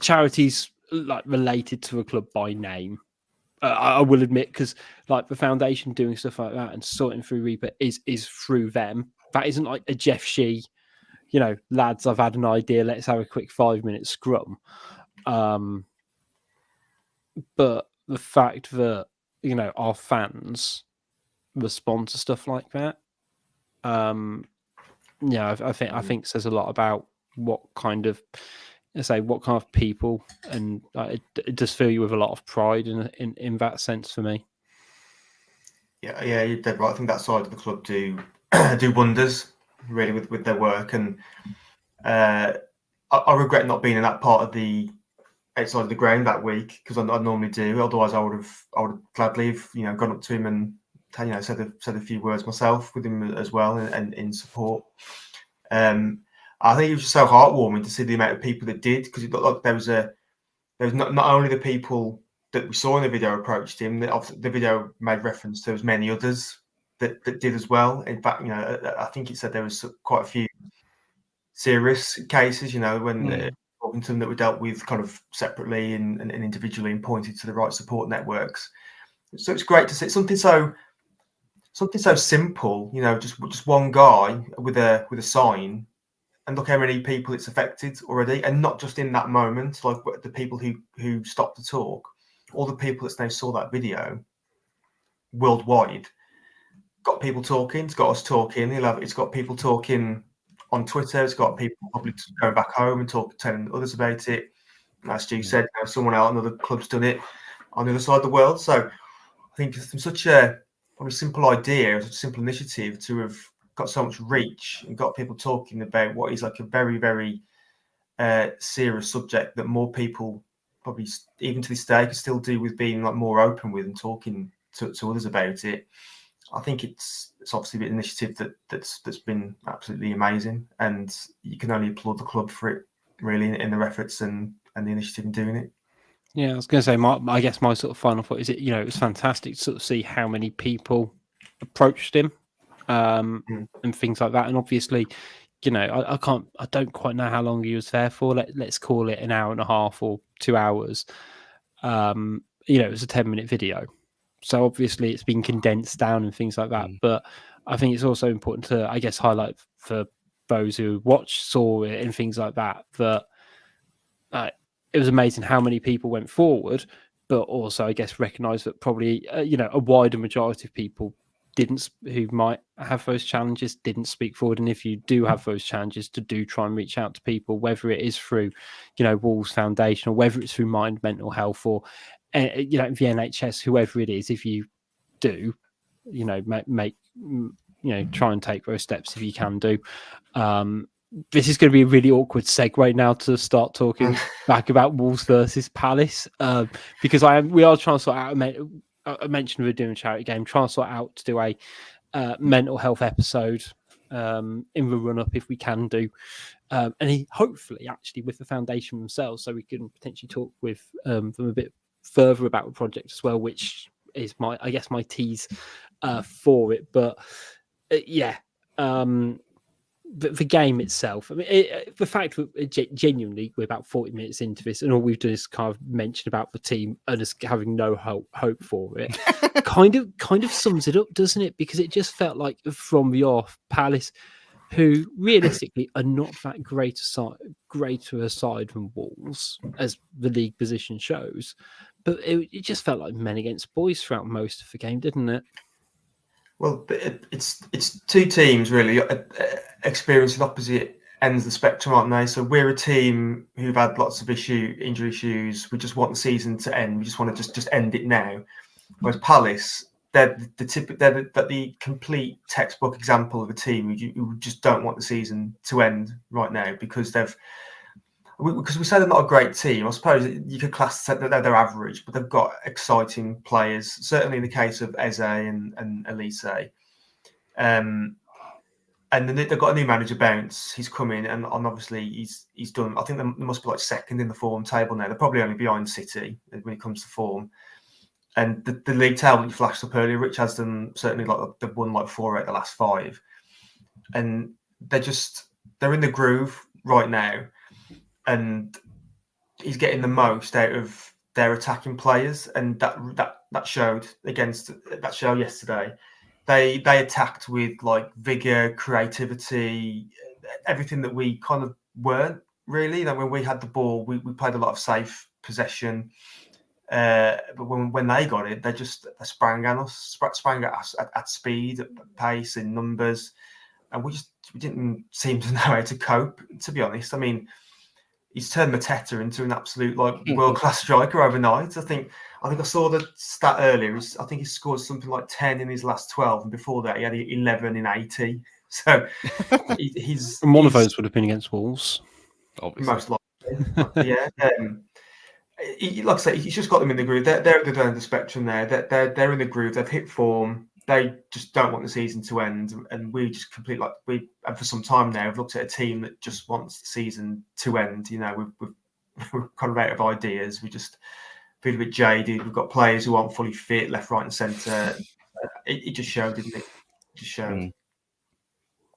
charities like related to a club by name. I will admit, because like the foundation doing stuff like that and sorting through Reaper is through them. That isn't like a Jeff Shee, lads, I've had an idea, let's have a quick 5-minute scrum. But the fact that our fans respond to stuff like that, I think says a lot about what kind of people, and it does fill you with a lot of pride in that sense for me. Yeah, you're dead right. I think that side of the club do wonders really with their work, and I regret not being in that part of the outside of the ground that week, because I normally do. Otherwise, I would have gladly have, gone up to him and said a few words myself with him as well, and in support. I think it was just so heartwarming to see the amount of people that did, because it looked like there was not only the people that we saw in the video approached him. The video made reference to as many others that did as well. In fact, I think it said there was quite a few serious cases, when talking to them, that were dealt with kind of separately and individually, and pointed to the right support networks. So it's great to see something so simple, just one guy with a sign, and look how many people it's affected already, and not just in that moment, like the people who stopped to talk, all the people that now saw that video worldwide, got people talking. It's got us talking. It's got people talking on Twitter. It's got people probably going back home and telling others about it. And as Stu said, someone else, another club's done it on the other side of the world. So I think it's such a probably simple idea, a simple initiative to have got so much reach and got people talking about what is like a very, very serious subject that more people probably even to this day can still do with being like more open with and talking to others about it. I think it's obviously an initiative that's been absolutely amazing, and you can only applaud the club for it really in their efforts and the initiative in doing it. Yeah, I was going to say, I guess my sort of final thought is it was fantastic to sort of see how many people approached him and things like that. And obviously, I don't quite know how long he was there for. Let's call it an hour and a half or 2 hours. It was a 10-minute video. So obviously it's been condensed down and things like that. But I think it's also important to, I guess, highlight for those who saw it and things like that, that it was amazing how many people went forward, but also, I guess, recognise that probably, a wider majority of people who might have those challenges didn't speak forward, and if you do have those challenges, to try and reach out to people, whether it is through Wolves Foundation or whether it's through Mind Mental Health or the NHS, whoever it is. If you do make try and take those steps if you can do. This is going to be a really awkward segue now to start talking back about Wolves versus Palace, because we are trying to sort out. I mentioned we're doing a charity game, trying to sort out to do a mental health episode in the run up if we can do, and hopefully actually with the foundation themselves, so we can potentially talk with them a bit further about the project as well, which is my tease for it. But the game itself, I mean, the fact that genuinely we're about 40 minutes into this and all we've done is kind of mention about the team and us having no hope for it, kind of sums it up, doesn't it? Because it just felt like from the off, Palace, who realistically are not that greater aside than Wolves, as the league position shows, but it just felt like men against boys throughout most of the game, didn't it? Well, it's two teams really experiencing opposite ends of the spectrum, aren't they? So we're a team who've had lots of injury issues. We just want the season to end. We just want to just end it now. Whereas Palace, they're the complete textbook example of a team who just don't want the season to end right now because we say they're not a great team. I suppose you could class that they're average, but they've got exciting players. Certainly in the case of Eze and Elise. And then they've got a new manager, Bounce. He's come in and obviously he's done. I think they must be like second in the form table now. They're probably only behind City when it comes to form. And the league table you flashed up earlier, Rich, has them certainly they've won 4 out of the last 5, and they're in the groove right now. And he's getting the most out of their attacking players, and that showed against that show yesterday. They attacked with vigor, creativity, everything that we kind of weren't really. When we had the ball, we played a lot of safe possession, but when they got it, they sprang at us, at speed, at pace, in numbers, and we didn't seem to know how to cope. To be honest, I mean. He's turned Mateta into an absolute world-class striker overnight. I think I saw the stat earlier. I think he scored something like 10 in his last 12, and before that he had 11 in 80. So he's and one of those would have been against Wolves, obviously. Most likely. Yeah. Like I say, he's just got them in the groove. They're at the end of the spectrum there. They're in the groove. They've hit form. They just don't want the season to end, and we just and for some time now we've looked at a team that just wants the season to end. We're kind of out of ideas. We just feel a bit jaded. We've got players who aren't fully fit, left, right, and centre. It just showed, didn't it? It just showed.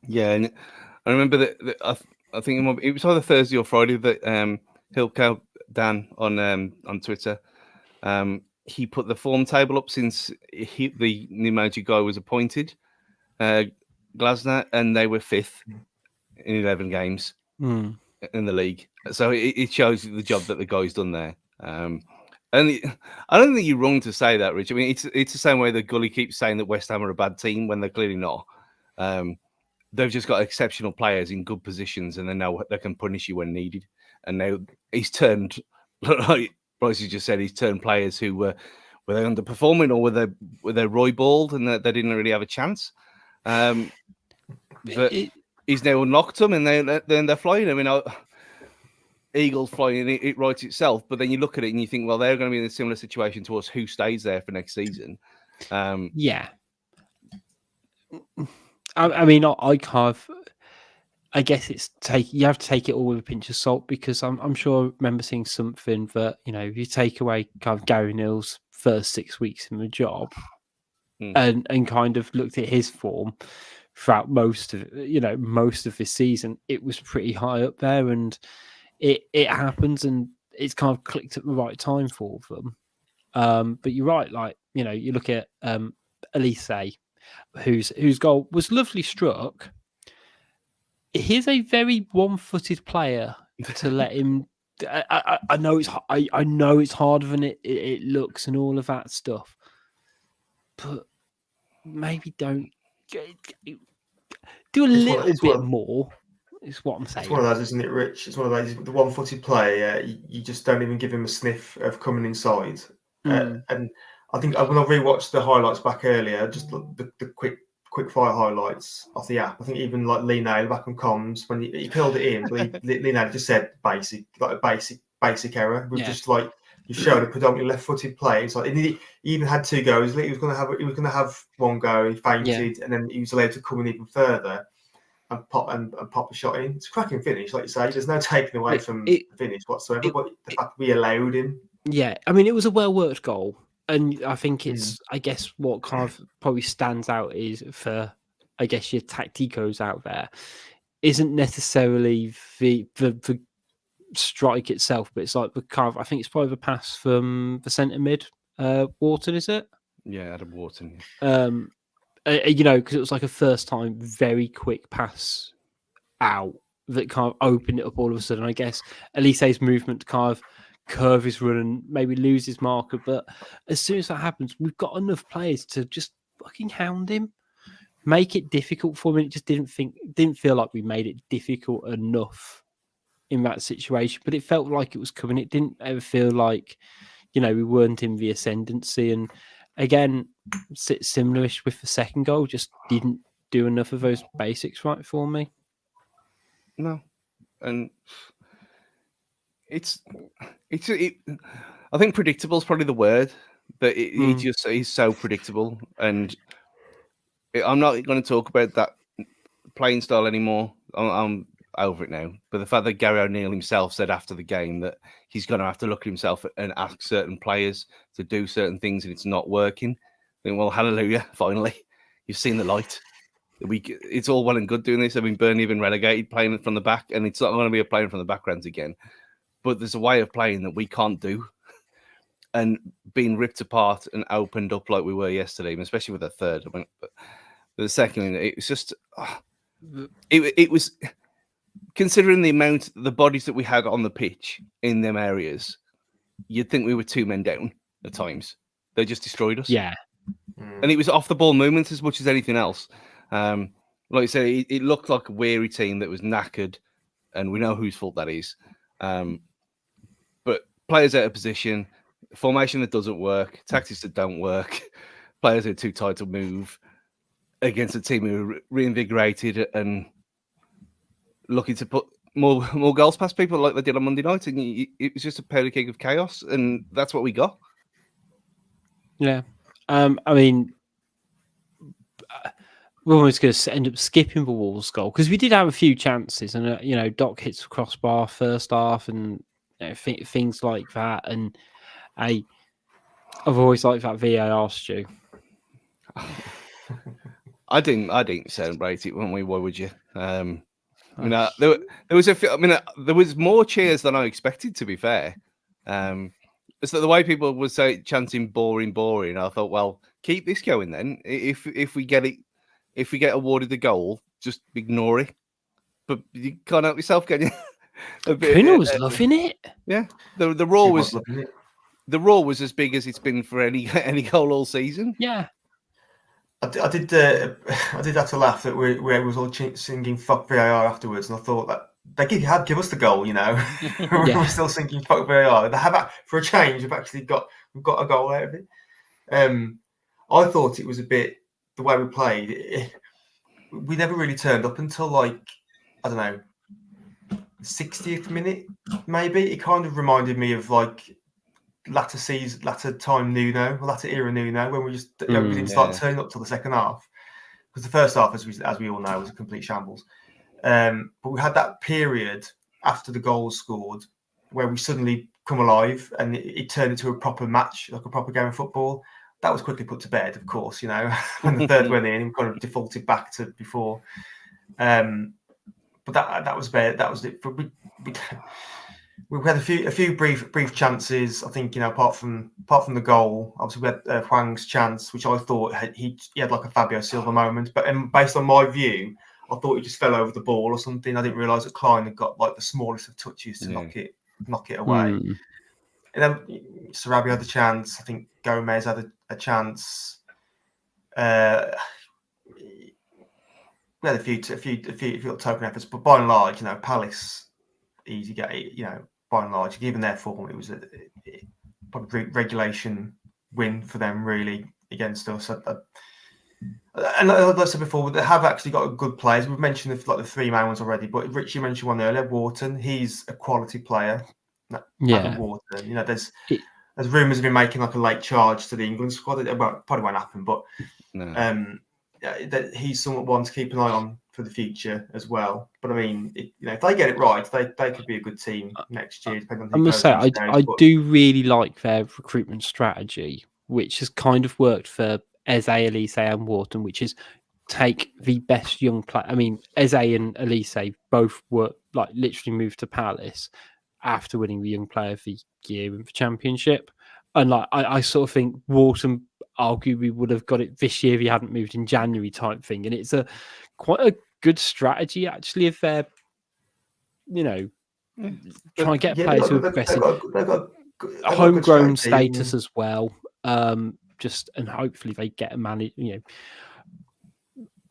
Yeah, and I remember that I think it was either Thursday or Friday that Hilko Dan on Twitter. He put the form table up since the new manager guy was appointed, Glasner, and they were 5th in 11 games in the league. So it shows the job that the guy's done there. And I don't think you're wrong to say that, Rich. I mean, it's the same way that Gully keeps saying that West Ham are a bad team when they're clearly not. They've just got exceptional players in good positions, and they know they can punish you when needed. And now he's turned, like Bryce just said, he's turned players who were they underperforming or were they Roy balled and they didn't really have a chance. But he's now unlocked them, and then they're flying. I mean, Eagles flying, it writes itself. But then you look at it and you think, well, they're going to be in a similar situation to us. Who stays there for next season? Yeah. I mean, I guess you have to take it all with a pinch of salt, because I'm sure I remember seeing something that, if you take away kind of Gary Neal's first 6 weeks in the job and kind of looked at his form throughout most of this season, it was pretty high up there, and it happens, and it's kind of clicked at the right time for them. But you're right, you look at Elise, whose goal was lovely struck. He's a very one-footed player to let him. I know it's harder than it looks and all of that stuff, but maybe don't do a little bit more. Is what I'm saying. It's one of those, isn't it, Rich? It's one of those. The one-footed player, you just don't even give him a sniff of coming inside. And I think when I rewatched the highlights back earlier, just the quick fire highlights off the app, I think even like Lee Nail back on comms when he peeled it in, but Lee Nail just said basic error. We're just like you showed a predominantly left-footed play. It's like he even had 2 goes. He was going to have 1 go. He fainted, and then he was allowed to come in even further and pop a shot in. It's a cracking finish, like you say. There's no taking away from the finish whatsoever. But the fact we allowed him. Yeah, I mean, it was a well-worked goal. And I think it's, I guess, what kind of probably stands out is for, I guess, your tacticos out there, isn't necessarily the strike itself, but it's like the kind of, I think it's probably the pass from the centre mid, Wharton, is it? Yeah, Adam Wharton. You know, because it was like a first time, very quick pass out that kind of opened it up all of a sudden. I guess Elise's movement to kind of curve his run and maybe lose his marker, but as soon as that happens, we've got enough players to just fucking hound him, make it difficult for him. It just didn't feel like we made it difficult enough in that situation, but it felt like it was coming. It didn't ever feel like, you know, we weren't in the ascendancy. And again, similar-ish with the second goal, just didn't do enough of those basics right for me. No, and it's I think predictable is probably the word, but it just is so predictable. And I'm not going to talk about that playing style anymore. I'm over it now. But the fact that Gary O'Neill himself said after the game that he's going to have to look at himself and ask certain players to do certain things, and it's not working. I think, well, hallelujah! Finally, you've seen the light. It's all well and good doing this. I mean, Burnley have been relegated playing from the back, and it's not going to be a playing from the backgrounds again. But there's a way of playing that we can't do, and being ripped apart and opened up like we were yesterday, especially with the third. I mean, but the second, it was just it was considering the amount, the bodies that we had on the pitch in them areas. You'd think we were 2 men down at times. They just destroyed us. Yeah, and it was off the ball movements as much as anything else. Like you said, it looked like a weary team that was knackered, and we know whose fault that is. But players out of position, formation that doesn't work, tactics that don't work, players who are too tired to move against a team who are reinvigorated and looking to put more goals past people like they did on Monday night. And it was just a powder keg of chaos, and that's what we got. Yeah. I mean, we're almost going to end up skipping the Wolves goal because we did have a few chances, and you know, Doc hits the crossbar first half, and you know, things like that. And I've always liked that VAR, Stu. I didn't celebrate it, weren't we? Why would you? I mean, there was there was more cheers than I expected. To be fair, so the way people would say chanting boring, I thought, well, keep this going then. If we get it. If we get awarded the goal, just ignore it. But you can't help yourself, can you? Kuno was loving it. Yeah, the roar was as big as it's been for any goal all season. Yeah, I did have to laugh that we was all singing "fuck VAR" afterwards, and I thought that they give us the goal, you know. We're still singing "fuck VAR." They have, for a change, we've got a goal out of it. I thought it was a bit. The way we played, we never really turned up until like, I don't know, 60th minute, maybe. It kind of reminded me of like latter time Nuno, latter era Nuno, when we just we didn't start turning up till the second half. Because the first half, as we all know, was a complete shambles. But we had that period after the goals scored where we suddenly come alive and it turned into a proper match, like a proper game of football. That was quickly put to bed, of course, you know, when the third went in, we kind of defaulted back to before. But that was bad. That was it. We had a few brief chances. I think, you know, apart from the goal, obviously we had Hwang's chance, which I thought he had like a Fabio Silva moment. But based on my view, I thought he just fell over the ball or something. I didn't realise that Klein had got like the smallest of touches to knock it away. And then Sarabia had a chance. I think Gomez had a chance. We had a few token efforts, but by and large, Palace easy get. By and large, given their form, it was a probably regulation win for them really against us. And like I said before, they have actually got good players. We've mentioned the 3-man ones already, but Richie mentioned one earlier, Wharton. He's a quality player. Yeah, Wharton. There's rumours of him making like a late charge to the England squad. It probably won't happen, but that he's one to keep an eye on for the future as well. But I mean, if they get it right, they could be a good team next year. Depending on I must say, I do really like their recruitment strategy, which has kind of worked for Eze, Elise, and Wharton, which is take the best young player. I mean, Eze and Elise both were literally moved to Palace after winning the Young Player of the Year in the Championship, and I sort of think Wharton arguably would have got it this year if he hadn't moved in January type thing. And it's quite a good strategy actually if they're, try and get players who are progressing. They've got homegrown status as well. And hopefully they get a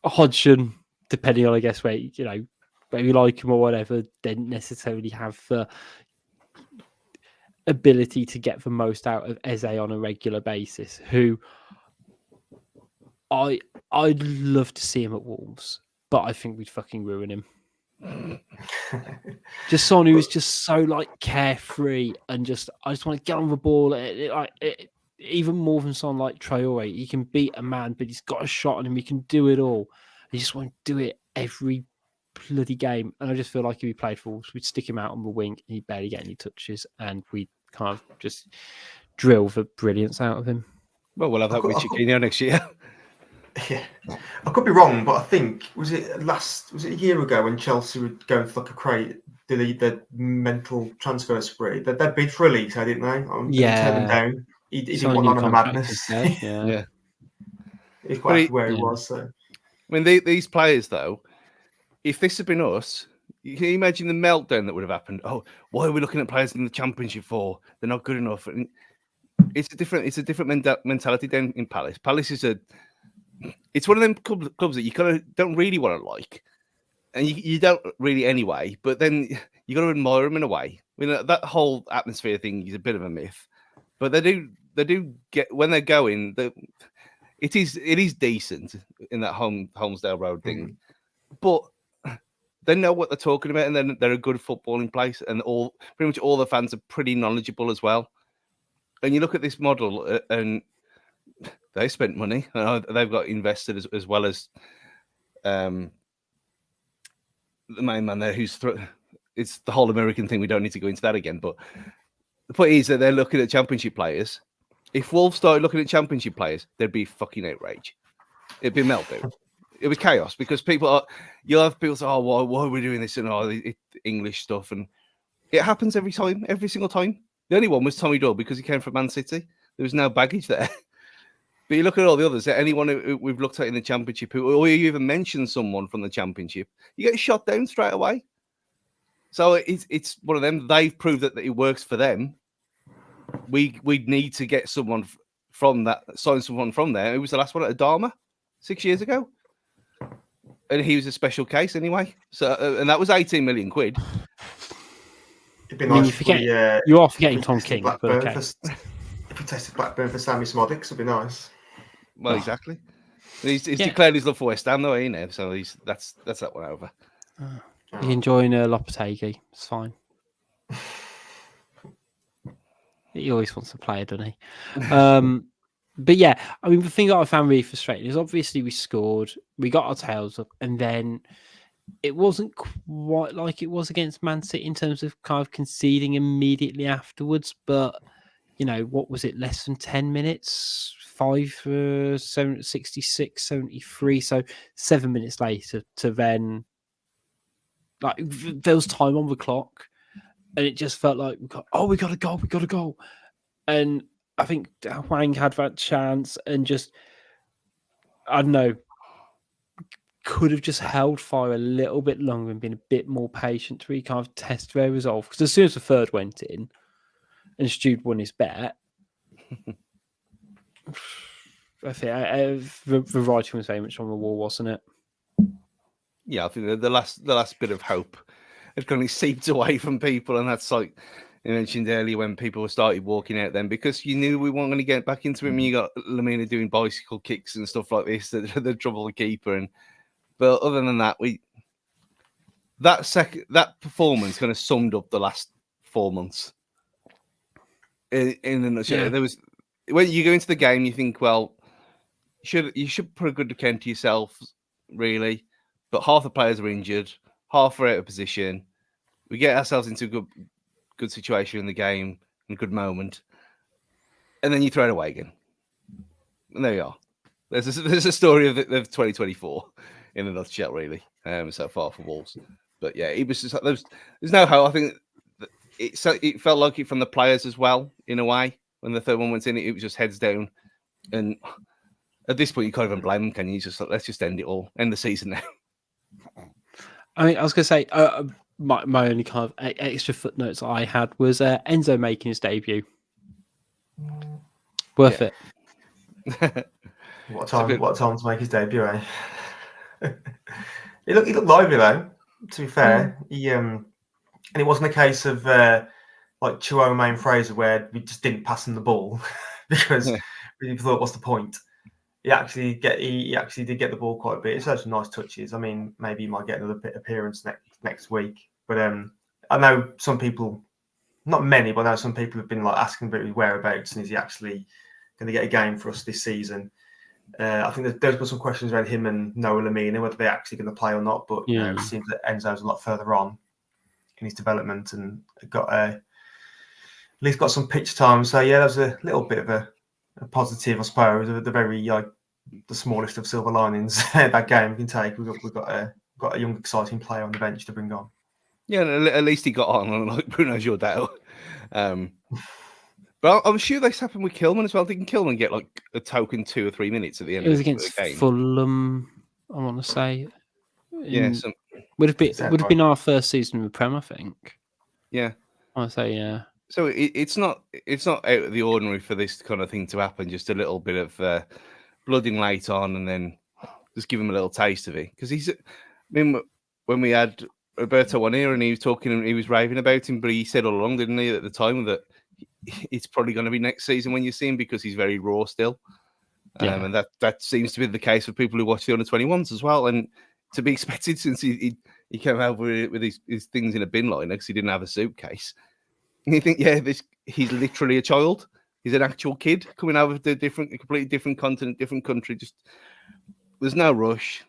Hodgson, depending on I guess where whether you like him or whatever, didn't necessarily have the ability to get the most out of Eze on a regular basis, who I'd love to see him at Wolves, but I think we'd fucking ruin him. Just someone who is just so carefree and I just want to get on the ball. Even more than someone like Traore, he can beat a man, but he's got a shot on him. He can do it all. He just won't do it every bloody game. And I just feel like if he played for Wolves, we'd stick him out on the wing and he'd barely get any touches, and we'd kind of just drill the brilliance out of him. Well, we'll have that with Chiquinho next year. Yeah, I could be wrong, but I think was it a year ago when Chelsea were going for the mental transfer spree? They bid for a league, didn't they? Yeah, turned them down. He didn't want none of the madness. Yeah. He's quite happy where he was. So. I mean, these players though, if this had been us, you can imagine the meltdown that would have happened. Oh, why are we looking at players in the Championship for? They're not good enough. And it's a different mentality down in Palace. Palace is it's one of them clubs that you kind of don't really want to like, and you don't really anyway. But then you got to admire them in a way. I mean, that whole atmosphere thing is a bit of a myth, but they do get when they're going. It is decent in that Holmesdale Road thing, but they know what they're talking about, and then they're a good footballing place, and pretty much all the fans are pretty knowledgeable as well. And you look at this model, and they spent money. They've got invested as well as the main man there, it's the whole American thing. We don't need to go into that again. But the point is that they're looking at Championship players. If Wolves started looking at Championship players, there'd be fucking outrage. It'd be meltdown. It was chaos because you'll have people say, "Oh, why are we doing this?" and English stuff, and it happens every single time. The only one was Tommy Doyle because he came from Man City. There was no baggage there. But you look at all the others. Anyone who we've looked at in the Championship, or you even mention someone from the Championship, you get shot down straight away. So it's one of them. They've proved that it works for them. We need to get someone from that, sign someone from there. It was the last one at Adama 6 years ago, and he was a special case anyway. So and that was 18 million quid. It'd be nice you are forgetting Tom King. If we tested Blackburn for Sammy Smodics, it'd be nice. Well, exactly. He's declared his love for West Ham, though, ain't he? So that's that one over. He's enjoying Lopetegui. It's fine. He always wants to play, doesn't he? But yeah, I mean, the thing that I found really frustrating is obviously we scored, we got our tails up, and then it wasn't quite like it was against Man City in terms of kind of conceding immediately afterwards. But, what was it? Less than 10 minutes, 66, 73. So 7 minutes later to then, there was time on the clock. And it just felt like we got a goal. And I think Wang had that chance and just, I don't know, could have just held fire a little bit longer and been a bit more patient to really kind of test their resolve. Because as soon as the third went in and Stude won his bet, I think the writing was very much on the wall, wasn't it? Yeah, I think the last bit of hope had kind of seeped away from people, and that's like you mentioned earlier when people started walking out then because you knew we weren't going to get back into it. And you got Lamina doing bicycle kicks and stuff like this that trouble the keeper. But other than that, that performance kind of summed up the last 4 months. In a nutshell, Yeah. there was when you go into the game, you think, well, you should put a good account to yourself, really. But half the players are injured, half are out of position. We get ourselves into a good situation in the game, in a good moment, and then you throw it away again. And there you are. There's a story of 2024 in a nutshell, really. So far for Wolves, but yeah, it was just there's no hope. I think it felt like it from the players as well in a way. When the third one went in, it was just heads down, and at this point you can't even blame them, can you? Just let's just end it all, end the season now. I mean, I was going to say, my only kind of extra footnotes I had was Enzo making his debut. Worth it. What time to make his debut, eh? He looked lively though, to be fair. He and it wasn't a case of like Chioma and Fraser where we just didn't pass him the ball because we thought, what's the point? He actually did get the ball quite a bit. It's had some nice touches. I mean, maybe he might get another bit appearance next week. But I know some people, not many, but I know some people have been like asking about his whereabouts and is he actually going to get a game for us this season? I think there's been some questions around him and Noah Lamina, whether they're actually going to play or not. But it seems that Enzo's a lot further on in his development and got at least got some pitch time. So yeah, that was a little bit of a positive, I suppose. The very the smallest of silver linings that game we can take. We've got a young, exciting player on the bench to bring on. Yeah, at least he got on, unlike Bruno Jordao. But I'm sure this happened with Kilman as well. Didn't Kilman get like a token 2 or 3 minutes at the end? It was of against the game? Fulham, I want to say. Yeah, would have been our first season in the Prem, I think. Yeah, I want to say yeah. So it's not out of the ordinary for this kind of thing to happen. Just a little bit of blooding late on, and then just give him a little taste of it. Because I mean, when we had Roberto on here and he was talking and he was raving about him, but he said all along, didn't he, at the time that it's probably going to be next season when you see him because he's very raw still. And that seems to be the case for people who watch the under-21s as well. And to be expected since he came out with his things in a bin liner because he didn't have a suitcase. And you think, he's literally a child. He's an actual kid coming out of a completely different continent, different country. Just there's no rush.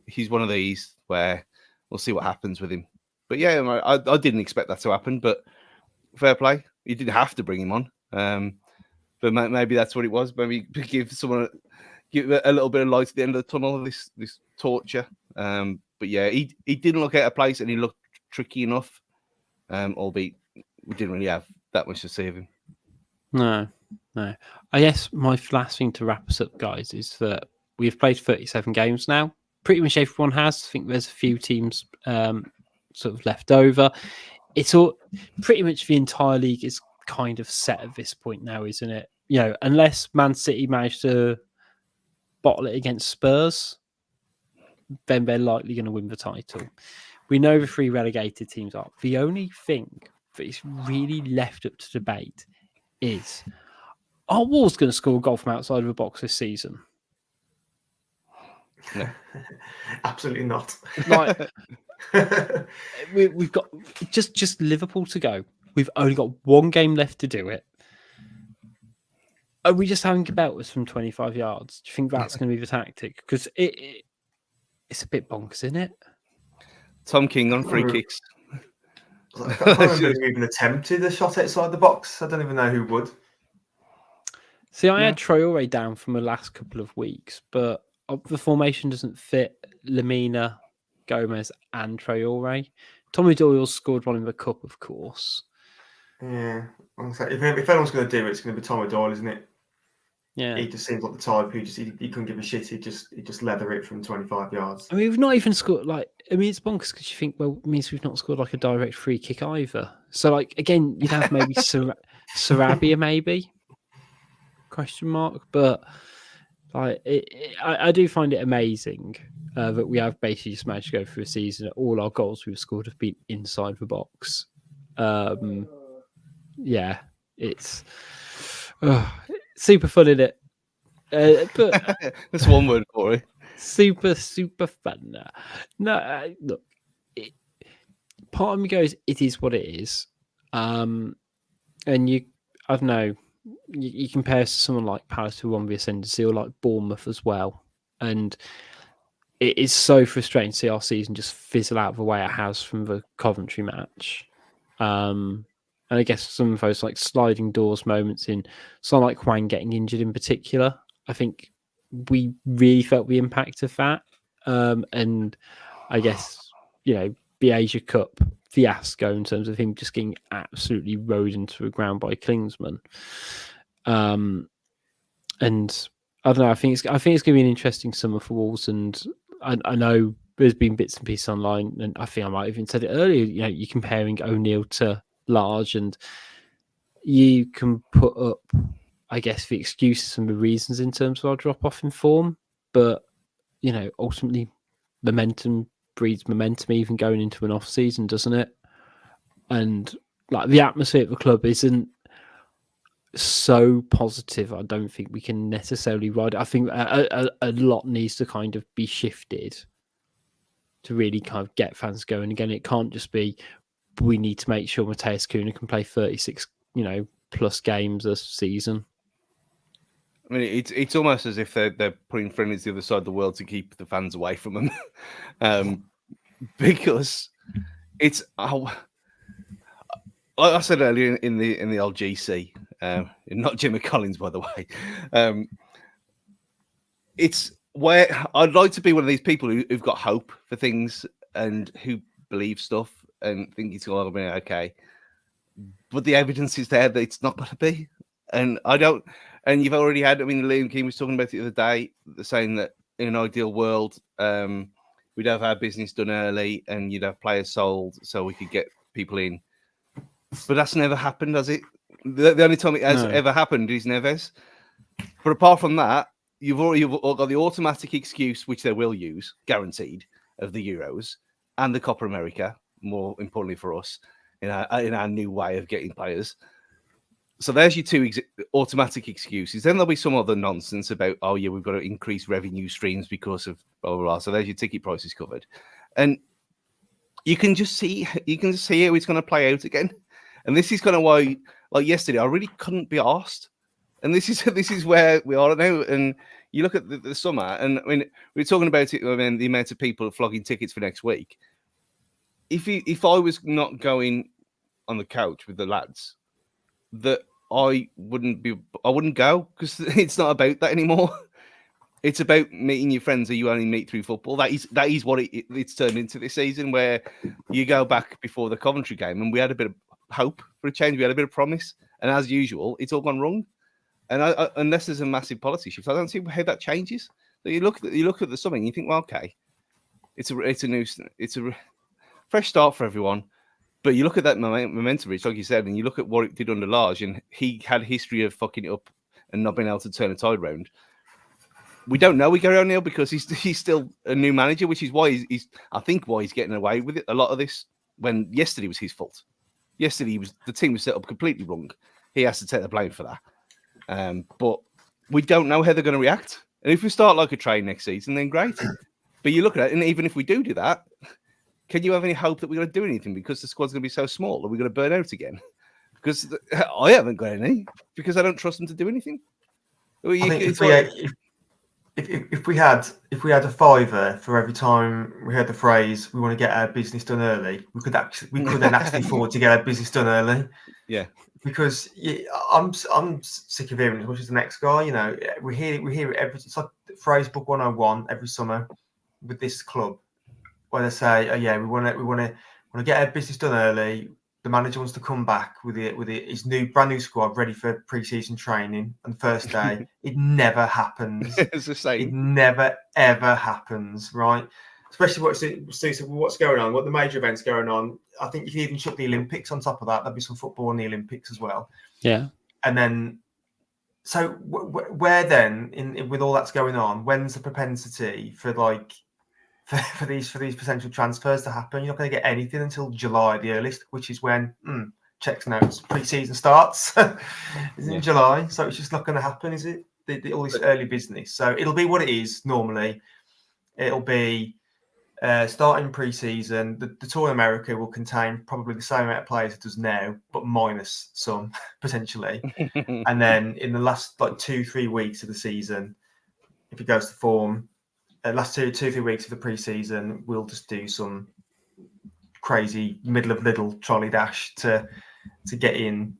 He's one of these where we'll see what happens with him. But yeah, I didn't expect that to happen. But fair play. You didn't have to bring him on. But maybe that's what it was. Maybe give a little bit of light at the end of the tunnel of this torture. But yeah, he didn't look out of place and he looked tricky enough. Albeit we didn't really have that much to see of him. No. I guess my last thing to wrap us up, guys, is that we've played 37 games now. Pretty much everyone has. I think there's a few teams sort of left over. It's all pretty much the entire league is kind of set at this point now, isn't it? You know, unless Man City manage to bottle it against Spurs, then they're likely going to win the title. We know the 3 relegated teams are. The only thing that is really left up to debate is, are Wolves going to score a goal from outside of the box this season? No. Absolutely not. Like, we've got just Liverpool to go. We've only got 1 game left to do it. Are we just having belters from 25 yards? Do you think that's going to be the tactic? Because it's a bit bonkers, isn't it? Tom King on free kicks. I can't remember who even attempted a shot outside the box. I don't even know who would. See, I had Traore down from the last couple of weeks, but the formation doesn't fit Lamina, Gomez, and Traore. Tommy Doyle scored one in the cup, of course. Yeah, if anyone's going to do it, it's going to be Tommy Doyle, isn't it? Yeah, he just seems like the type who he couldn't give a shit. He just leather it from 25 yards. I mean, we've not even scored it's bonkers because you think, well, it means we've not scored like a direct free kick either. So again, you'd have maybe Sarabia maybe ? But I do find it amazing that we have basically just managed to go through a season. All our goals we've scored have been inside the box. Yeah, it's super fun, isn't it? But That's one word for it. super fun. No, look, part of me goes, it is what it is. And I don't know, you compare us to someone like Palace who won the ascendancy, or like Bournemouth as well, and it is so frustrating to see our season just fizzle out the way it has from the Coventry match. And I guess some of those like sliding doors moments in someone like Hwang getting injured in particular, I think we really felt the impact of that. And I guess, the Asia Cup fiasco in terms of him just getting absolutely rode into the ground by Klinsmann. And I don't know, I think it's going to be an interesting summer for Wolves, and I know there's been bits and pieces online, and I think I might have even said it earlier, you're comparing O'Neill to Large, and you can put up, I guess, the excuses and the reasons in terms of our drop-off in form, but, ultimately, momentum breeds momentum even going into an off-season, doesn't it? And, like, the atmosphere at the club isn't so positive. I don't think we can necessarily ride it. I think a lot needs to kind of be shifted to really kind of get fans going again. It can't just be, we need to make sure Mateus Cunha can play 36, plus games a season. I mean, it's almost as if they're putting friendlies the other side of the world to keep the fans away from them, because it's. Like I said earlier in the LGC, not Jimmy Collins, by the way. It's where I'd like to be one of these people who've got hope for things and who believe stuff and think it's all going to be okay. But the evidence is there that it's not going to be. And I don't. And you've already had. I mean, Liam King was talking about it the other day, saying that in an ideal world, we'd have our business done early and you'd have players sold so we could get people in. But that's never happened, has it? The only time it has ever happened is Neves. But apart from that, you've all got the automatic excuse, which they will use, guaranteed, of the Euros and the Copa America. More importantly for us, in our new way of getting players. So there's your two automatic excuses. Then there'll be some other nonsense about, oh yeah, we've got to increase revenue streams because of blah blah blah. So there's your ticket prices covered, and you can just see how it's going to play out again. And this is kind of why, like yesterday, I really couldn't be asked. And this is where we are now. And you look at the summer, and I mean, we're talking about it. I mean, the amount of people flogging tickets for next week. If I was not going on the couch with the lads, that I wouldn't go, because it's not about that anymore. It's about meeting your friends that you only meet through football. That is what it's turned into this season, where you go back before the Coventry game and we had a bit of hope for a change. We had a bit of promise, and as usual, it's all gone wrong. And unless there's a massive policy shift, I don't see how that changes. So you look at the summer and you think, well, okay, it's a fresh start for everyone. But you look at that momentum reach, like you said, and you look at what it did under Large, and he had a history of fucking it up and not being able to turn a tide round. We don't know with Gary O'Neill because he's still a new manager, which is why he's getting away with it. A lot of this, when yesterday was his fault. Yesterday the team was set up completely wrong. He has to take the blame for that. But we don't know how they're going to react. And if we start like a train next season, then great. But you look at it, and even if we do that, can you have any hope that we're going to do anything because the squad's going to be so small? Are we going to burn out again? Because I haven't got any, because I don't trust them to do anything. If we had a fiver for every time we heard the phrase "we want to get our business done early," we could then actually afford to get our business done early. Yeah, because I'm sick of hearing as much as the next guy. We hear it every. It's like phrase book 101 every summer with this club, where they say, "Oh yeah, we want to get our business done early." The manager wants to come back with his brand new squad ready for pre-season training on the first day. It never happens. It's the same. It never ever happens, right? Especially what's going on, what the major events going on. I think you can even chuck the Olympics on top of that. There'll be some football in the Olympics as well. Yeah. And then So where then, in with all that's going on, when's the propensity for for these potential transfers to happen? You're not going to get anything until July, the earliest, which is when checks notes pre-season starts. It's in July, so it's just not going to happen, is it? All this early business. So it'll be what it is normally. It'll be starting pre-season. The Tour in America will contain probably the same amount of players it does now, but minus some potentially. And then in the last 2-3 weeks of the season, if it goes to form, last 2-3 weeks of the pre-season, we'll just do some crazy middle of little trolley dash to get in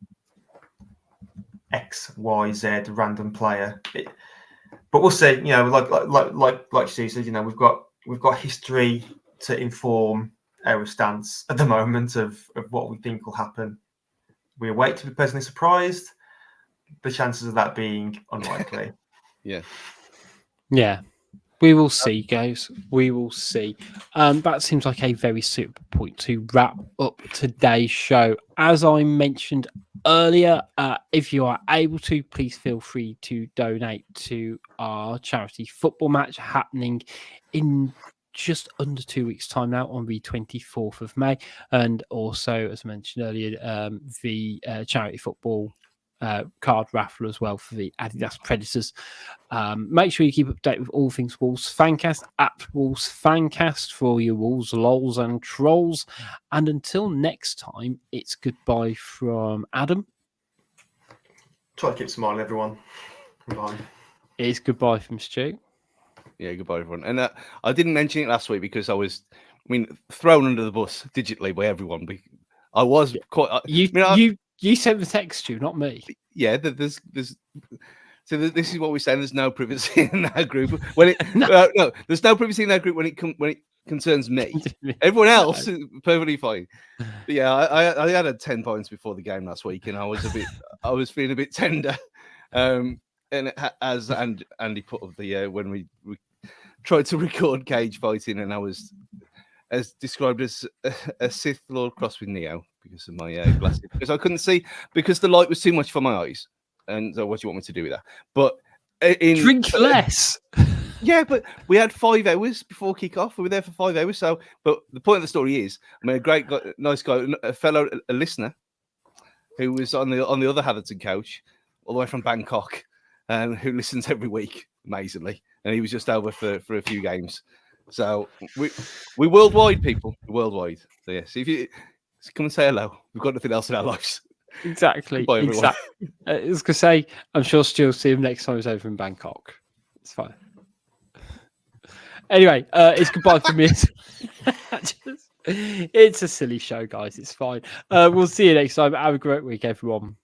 X, Y, Z random player. But we'll see. You know, like Steve said, you know, we've got history to inform our stance at the moment of what we think will happen. We await to be pleasantly surprised. The chances of that being unlikely. Yeah. We will see, guys. We will see. That seems like a very suitable point to wrap up today's show. As I mentioned earlier, if you are able to, please feel free to donate to our charity football match happening in just under 2 weeks' time now on the 24th of May. And also, as I mentioned earlier, the charity football card raffle as well for the Adidas Predators. Make sure you keep up to date with all things Wolves Fancast at Wolves Fancast for all your Wolves, lols and trolls. And until next time, it's goodbye from Adam. Try to keep smiling, everyone. Bye. It's goodbye from Stu. Yeah, goodbye, everyone. And I didn't mention it last week because I was, thrown under the bus digitally by everyone. I was quite. You sent the text, Stu, not me. Yeah, there's. So this is what we're saying. There's no privacy in that group. No, there's no privacy in that group when it concerns me. Everyone else is perfectly fine. But yeah, I had 10 points before the game last week, and I was feeling a bit tender. And as Andy put up when we tried to record cage fighting, and I was as described as a Sith Lord crossed with Neo because of my glasses, because I couldn't see because the light was too much for my eyes. And so, what do you want me to do with that? But drink less. Yeah, but we had 5 hours before kick-off. We were there for 5 hours. So, but the point of the story is, a great guy, nice guy, a listener who was on the other Hatherton couch, all the way from Bangkok, who listens every week, amazingly, and he was just over for a few games. So we worldwide, people, worldwide. So yes, if you come and say hello, we've got nothing else in our lives. Exactly. Exactly. I was going to say, I'm sure Stu will see him next time he's over in Bangkok. It's fine. Anyway, it's goodbye from me. It's a silly show, guys. It's fine. We'll see you next time. Have a great week, everyone.